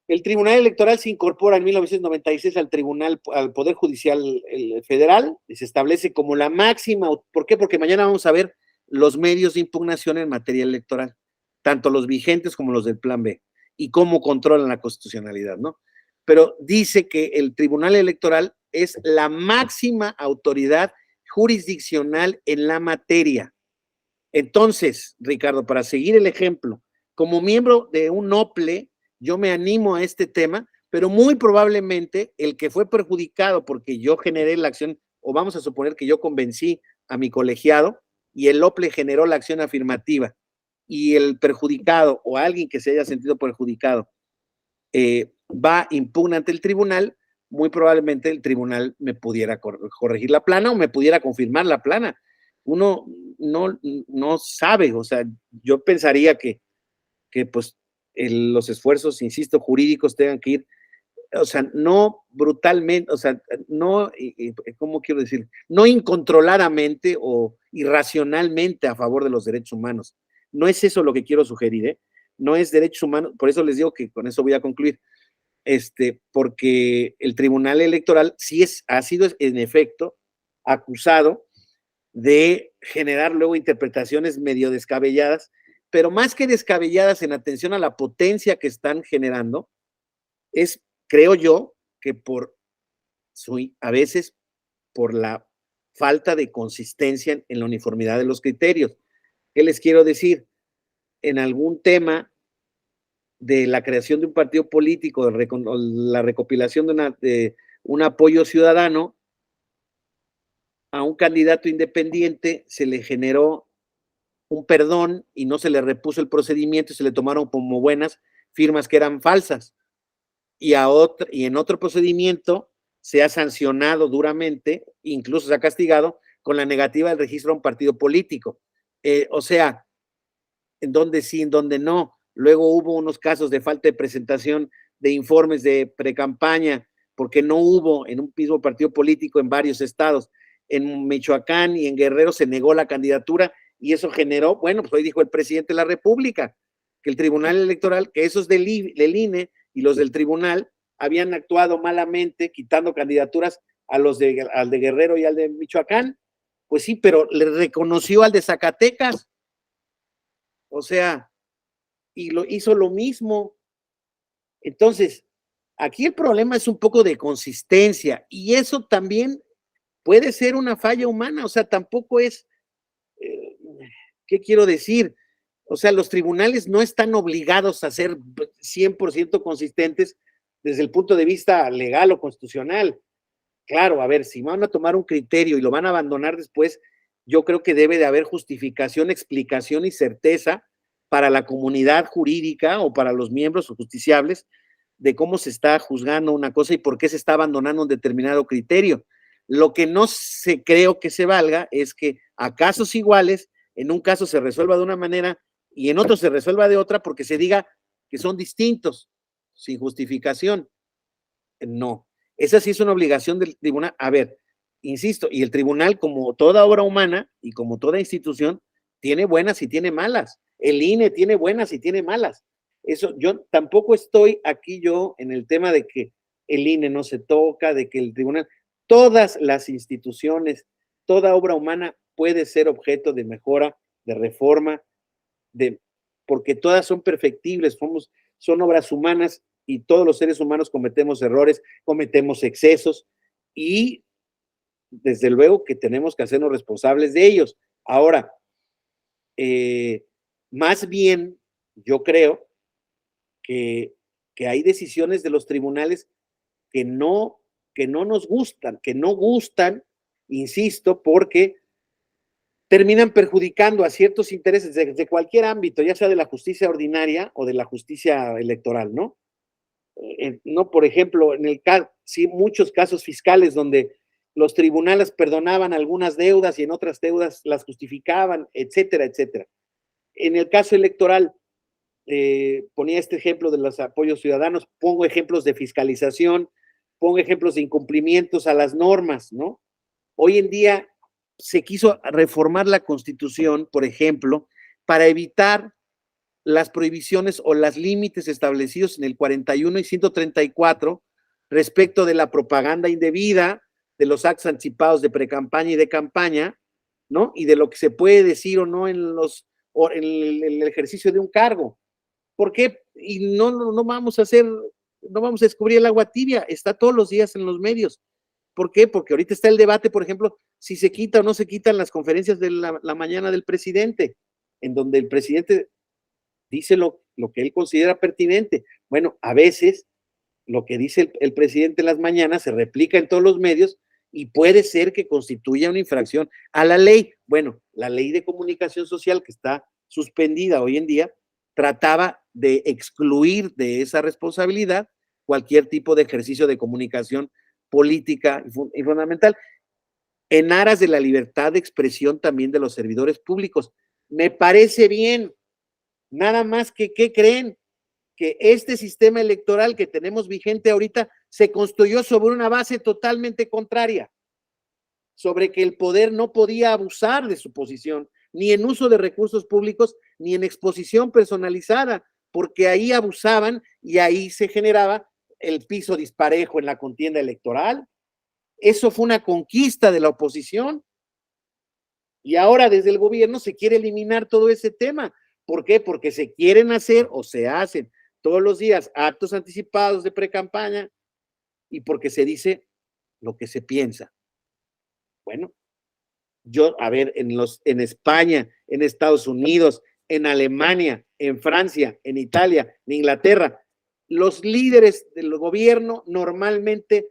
El Tribunal Electoral se incorpora en 1996 al Poder Judicial Federal y se establece como la máxima. ¿Por qué? Porque mañana vamos a ver los medios de impugnación en materia electoral, tanto los vigentes como los del Plan B, y cómo controlan la constitucionalidad, ¿no? Pero dice que el Tribunal Electoral es la máxima autoridad jurisdiccional en la materia. Entonces, Ricardo, para seguir el ejemplo, como miembro de un OPLE, yo me animo a este tema, pero muy probablemente el que fue perjudicado porque yo generé la acción, o vamos a suponer que yo convencí a mi colegiado y el OPLE generó la acción afirmativa y el perjudicado o alguien que se haya sentido perjudicado va impugna ante el tribunal, muy probablemente el tribunal me pudiera corregir la plana o me pudiera confirmar la plana. Uno no sabe, o sea, yo pensaría que pues los esfuerzos, insisto, jurídicos tengan que ir, o sea, no brutalmente, o sea, no, ¿cómo quiero decir? No incontroladamente o irracionalmente a favor de los derechos humanos. No es eso lo que quiero sugerir, ¿eh? No es derechos humanos, por eso les digo que con eso voy a concluir, porque el Tribunal Electoral sí ha sido en efecto acusado de generar luego interpretaciones medio descabelladas, pero más que descabelladas en atención a la potencia que están generando, creo yo, que a veces por la falta de consistencia en la uniformidad de los criterios. ¿Qué les quiero decir? En algún tema de la creación de un partido político, la recopilación de un apoyo ciudadano, a un candidato independiente se le generó un perdón y no se le repuso el procedimiento y se le tomaron como buenas firmas que eran falsas. Y en otro procedimiento se ha sancionado duramente, incluso se ha castigado con la negativa del registro a un partido político. O sea, en donde sí, en donde no. Luego hubo unos casos de falta de presentación de informes de precampaña, porque no hubo en un mismo partido político en varios estados. En Michoacán y en Guerrero se negó la candidatura y eso generó, bueno, pues hoy dijo el presidente de la República, que el Tribunal Electoral, que esos del INE y los del tribunal habían actuado malamente, quitando candidaturas al de Guerrero y al de Michoacán. Pues sí, pero le reconoció al de Zacatecas. O sea, y hizo lo mismo. Entonces, aquí el problema es un poco de consistencia, y eso también puede ser una falla humana. O sea, tampoco es, ¿qué quiero decir? O sea, los tribunales no están obligados a ser 100% consistentes desde el punto de vista legal o constitucional. Claro, a ver, si van a tomar un criterio y lo van a abandonar después, yo creo que debe de haber justificación, explicación y certeza para la comunidad jurídica o para los miembros o justiciables de cómo se está juzgando una cosa y por qué se está abandonando un determinado criterio. Lo que no se creo que se valga es que a casos iguales, en un caso se resuelva de una manera y en otro se resuelva de otra porque se diga que son distintos, sin justificación. No, esa sí es una obligación del tribunal. A ver, insisto, y el tribunal, como toda obra humana y como toda institución, tiene buenas y tiene malas. El INE tiene buenas y tiene malas. Eso, yo tampoco estoy aquí yo en el tema de que el INE no se toca, de que el tribunal, todas las instituciones, toda obra humana puede ser objeto de mejora, de reforma, porque todas son perfectibles, son obras humanas y todos los seres humanos cometemos errores, cometemos excesos y desde luego que tenemos que hacernos responsables de ellos. Ahora, más bien yo creo que hay decisiones de los tribunales que no nos gustan, que no gustan, insisto, porque terminan perjudicando a ciertos intereses de cualquier ámbito, ya sea de la justicia ordinaria o de la justicia electoral, ¿no? No, por ejemplo, sí, muchos casos fiscales donde los tribunales perdonaban algunas deudas y en otras deudas las justificaban, etcétera, etcétera. En el caso electoral, ponía este ejemplo de los apoyos ciudadanos, pongo ejemplos de fiscalización, pongo ejemplos de incumplimientos a las normas, ¿no? Hoy en día se quiso reformar la Constitución, por ejemplo, para evitar las prohibiciones o los límites establecidos en el 41 y 134 respecto de la propaganda indebida, de los actos anticipados de precampaña y de campaña, ¿no? Y de lo que se puede decir o no en el ejercicio de un cargo. ¿Por qué? Y no vamos a descubrir el agua tibia, está todos los días en los medios. ¿Por qué? Porque ahorita está el debate, por ejemplo, si se quita o no se quitan las conferencias de la mañana del presidente, en donde el presidente dice lo que él considera pertinente. Bueno, a veces lo que dice el presidente en las mañanas se replica en todos los medios y puede ser que constituya una infracción a la ley. Bueno, la ley de comunicación social que está suspendida hoy en día trataba de excluir de esa responsabilidad cualquier tipo de ejercicio de comunicación política y fundamental, en aras de la libertad de expresión también de los servidores públicos. Me parece bien, nada más que, ¿qué creen? Que este sistema electoral que tenemos vigente ahorita se construyó sobre una base totalmente contraria, sobre que el poder no podía abusar de su posición, ni en uso de recursos públicos, ni en exposición personalizada, porque ahí abusaban y ahí se generaba el piso disparejo en la contienda electoral. Eso fue una conquista de la oposición y ahora desde el gobierno se quiere eliminar todo ese tema. ¿Por qué? Porque se quieren hacer o se hacen todos los días actos anticipados de precampaña y porque se dice lo que se piensa. Bueno, a ver, en España, en Estados Unidos, en Alemania, en Francia, en Italia, en Inglaterra, los líderes del gobierno normalmente,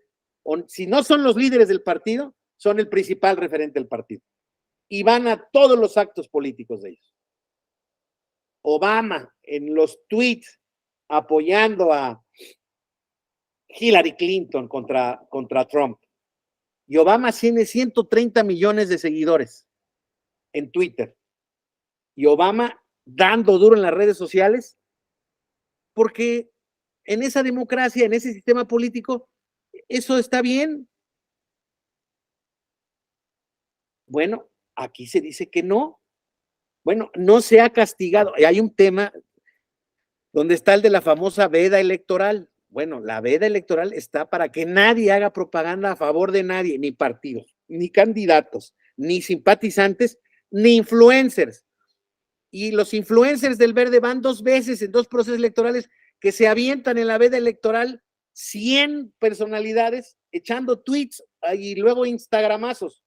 si no son los líderes del partido, son el principal referente del partido. Y van a todos los actos políticos de ellos. Obama, en los tweets, apoyando a Hillary Clinton contra Trump. Y Obama tiene 130 millones de seguidores en Twitter. Y Obama dando duro en las redes sociales, porque en esa democracia, en ese sistema político, eso está bien. Bueno, aquí se dice que no. Bueno, no se ha castigado. Hay un tema ¿Dónde está el de la famosa veda electoral? Bueno, la veda electoral está para que nadie haga propaganda a favor de nadie, ni partidos, ni candidatos, ni simpatizantes, ni influencers. Y los influencers del Verde van 2 veces en 2 procesos electorales que se avientan en la veda electoral 100 personalidades echando tweets y luego instagramazos.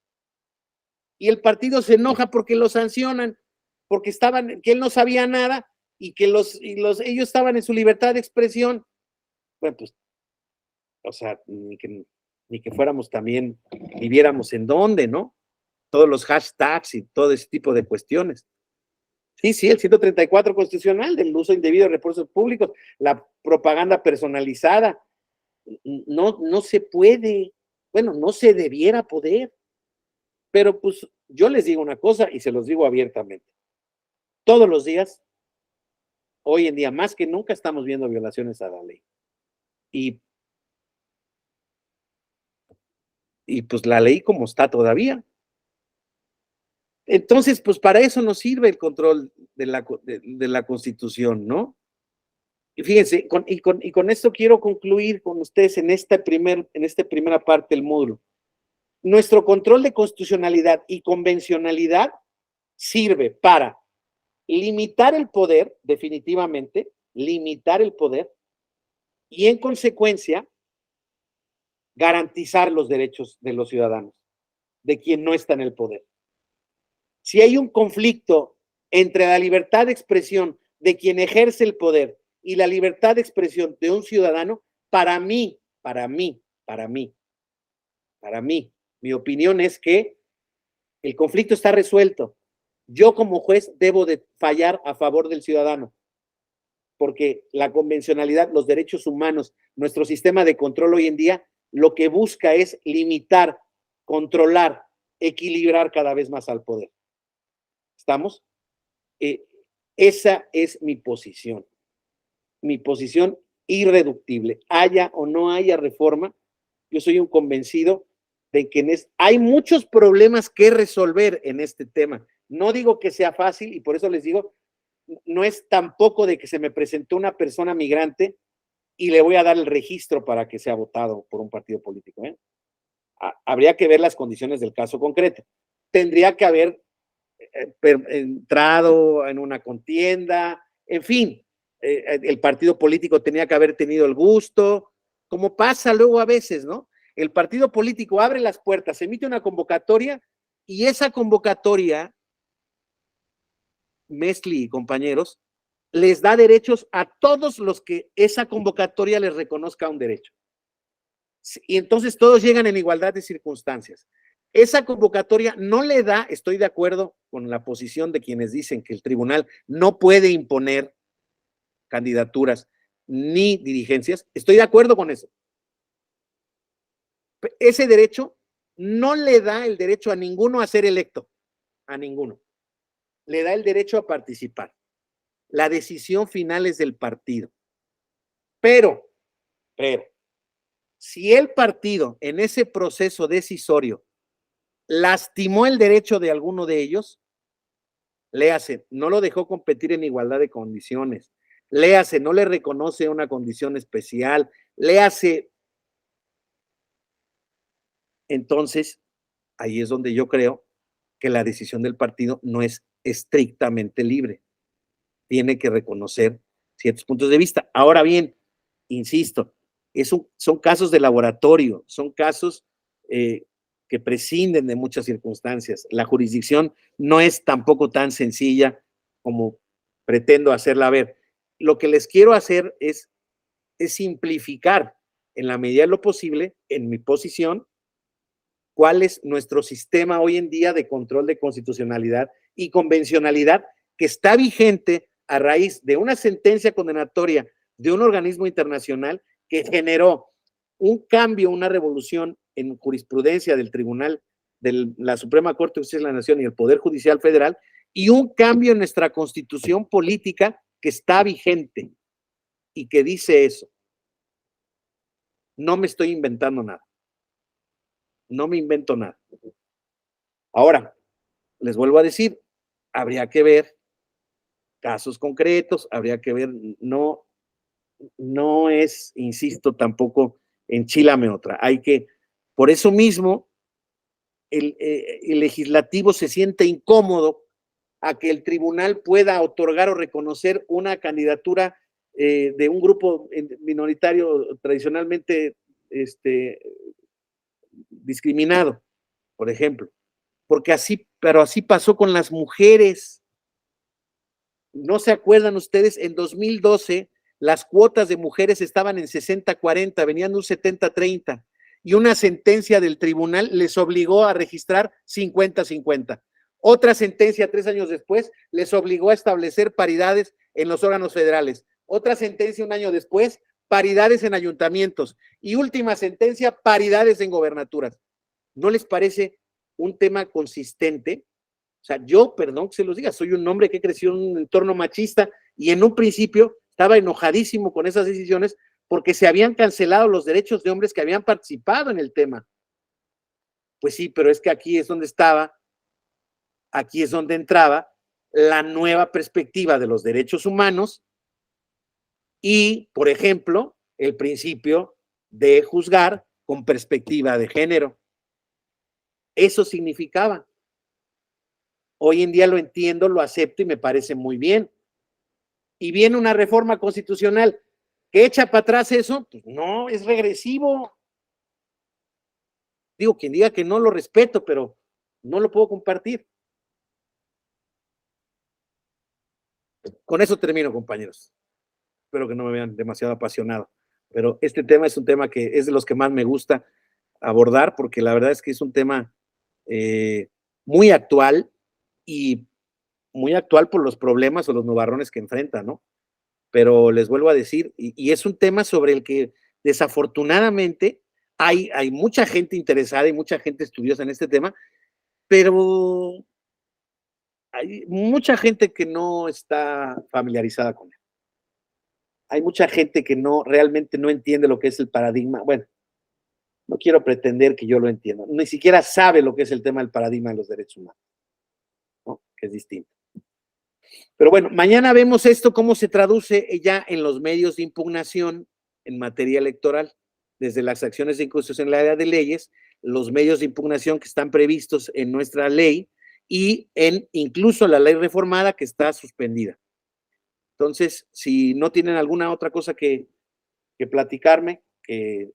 Y el partido se enoja porque lo sancionan, porque que él no sabía nada y que ellos estaban en su libertad de expresión. Bueno, pues, o sea, ni que fuéramos también, viviéramos en dónde, ¿no? Todos los hashtags y todo ese tipo de cuestiones. Sí, el 134 constitucional del uso indebido de recursos públicos, la propaganda personalizada, no se puede, bueno, no se debiera poder, pero pues yo les digo una cosa y se los digo abiertamente. Todos los días, hoy en día, más que nunca, estamos viendo violaciones a la ley. Y pues la ley como está todavía. Entonces, pues para eso nos sirve el control de la Constitución, ¿no? Y fíjense, con esto quiero concluir con ustedes en esta primera parte del módulo. Nuestro control de constitucionalidad y convencionalidad sirve para limitar el poder, definitivamente, limitar el poder, y en consecuencia, garantizar los derechos de los ciudadanos, de quien no está en el poder. Si hay un conflicto entre la libertad de expresión de quien ejerce el poder y la libertad de expresión de un ciudadano, para mí, mi opinión es que el conflicto está resuelto. Yo como juez debo de fallar a favor del ciudadano, porque la convencionalidad, los derechos humanos, nuestro sistema de control hoy en día, lo que busca es limitar, controlar, equilibrar cada vez más al poder. ¿Estamos? Esa es mi posición irreductible. Haya o no haya reforma, yo soy un convencido de que hay muchos problemas que resolver en este tema. No digo que sea fácil y por eso les digo, no es tampoco de que se me presentó una persona migrante y le voy a dar el registro para que sea votado por un partido político. Habría que ver las condiciones del caso concreto. Tendría que haber entrado en una contienda, en fin, el partido político tenía que haber tenido el gusto, como pasa luego a veces, ¿no? El partido político abre las puertas, emite una convocatoria y esa convocatoria, Mesli y compañeros, les da derechos a todos los que esa convocatoria les reconozca un derecho. Y entonces todos llegan en igualdad de circunstancias. Esa convocatoria no le da, estoy de acuerdo con la posición de quienes dicen que el tribunal no puede imponer candidaturas ni dirigencias, estoy de acuerdo con eso. Ese derecho no le da el derecho a ninguno a ser electo, a ninguno. Le da el derecho a participar. La decisión final es del partido. Pero, si el partido en ese proceso decisorio lastimó el derecho de alguno de ellos, léase, no lo dejó competir en igualdad de condiciones, léase, no le reconoce una condición especial, léase. Entonces, ahí es donde yo creo que la decisión del partido no es estrictamente libre. Tiene que reconocer ciertos puntos de vista. Ahora bien, insisto, son casos de laboratorio, son casos que prescinden de muchas circunstancias. La jurisdicción no es tampoco tan sencilla como pretendo hacerla ver. Lo que les quiero hacer es simplificar en la medida de lo posible, en mi posición, cuál es nuestro sistema hoy en día de control de constitucionalidad y convencionalidad que está vigente a raíz de una sentencia condenatoria de un organismo internacional que generó un cambio, una revolución en jurisprudencia del Tribunal de la Suprema Corte de Justicia de la Nación y el Poder Judicial Federal, y un cambio en nuestra constitución política que está vigente y que dice eso. No me estoy inventando nada. No me invento nada. Ahora, les vuelvo a decir, habría que ver casos concretos, habría que ver, no es, insisto, tampoco enchilame otra. Hay que, por eso mismo, el legislativo se siente incómodo a que el tribunal pueda otorgar o reconocer una candidatura de un grupo minoritario tradicionalmente discriminado, por ejemplo. Porque así, pero así pasó con las mujeres. ¿No se acuerdan ustedes? En 2012 las cuotas de mujeres estaban en 60-40, venían de un 70-30, y una sentencia del tribunal les obligó a registrar 50-50. Otra sentencia 3 años después les obligó a establecer paridades en los órganos federales. Otra sentencia un año después, paridades en ayuntamientos. Y última sentencia, paridades en gobernaturas. ¿No les parece un tema consistente? O sea, yo, perdón que se los diga, soy un hombre que creció en un entorno machista y en un principio estaba enojadísimo con esas decisiones porque se habían cancelado los derechos de hombres que habían participado en el tema. Pues sí, pero es que aquí es donde entraba la nueva perspectiva de los derechos humanos y, por ejemplo, el principio de juzgar con perspectiva de género. Eso significaba. Hoy en día lo entiendo, lo acepto y me parece muy bien. Y viene una reforma constitucional que echa para atrás eso, pues no, es regresivo. Digo, quien diga que no lo respeto, pero no lo puedo compartir. Con eso termino, compañeros. Espero que no me vean demasiado apasionado. Pero este tema es un tema que es de los que más me gusta abordar, porque la verdad es que es un tema muy actual y muy actual por los problemas o los nubarrones que enfrenta, ¿no? Pero les vuelvo a decir, y es un tema sobre el que desafortunadamente hay mucha gente interesada y mucha gente estudiosa en este tema, pero hay mucha gente que no está familiarizada con él. Hay mucha gente que realmente no entiende lo que es el paradigma. Bueno, no quiero pretender que yo lo entienda. Ni siquiera sabe lo que es el tema del paradigma de los derechos humanos, ¿no? Que es distinto. Pero bueno, mañana vemos esto, cómo se traduce ya en los medios de impugnación en materia electoral, desde las acciones de inconstitucionalidad de leyes, los medios de impugnación que están previstos en nuestra ley y en incluso la ley reformada que está suspendida. Entonces, si no tienen alguna otra cosa que platicarme, que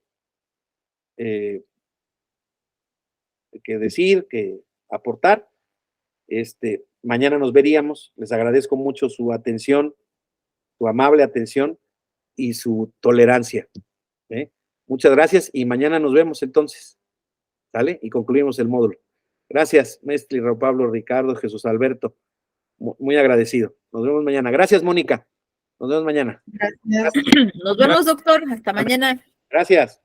decir, que aportar, mañana nos veríamos. Les agradezco mucho su atención, su amable atención y su tolerancia. Muchas gracias y mañana nos vemos entonces. ¿Sale? Y concluimos el módulo. Gracias, Mestli, Raúl Pablo, Ricardo, Jesús Alberto. Muy agradecido. Nos vemos mañana. Gracias, Mónica. Nos vemos mañana. Gracias. Nos vemos, doctor. Hasta mañana. Gracias.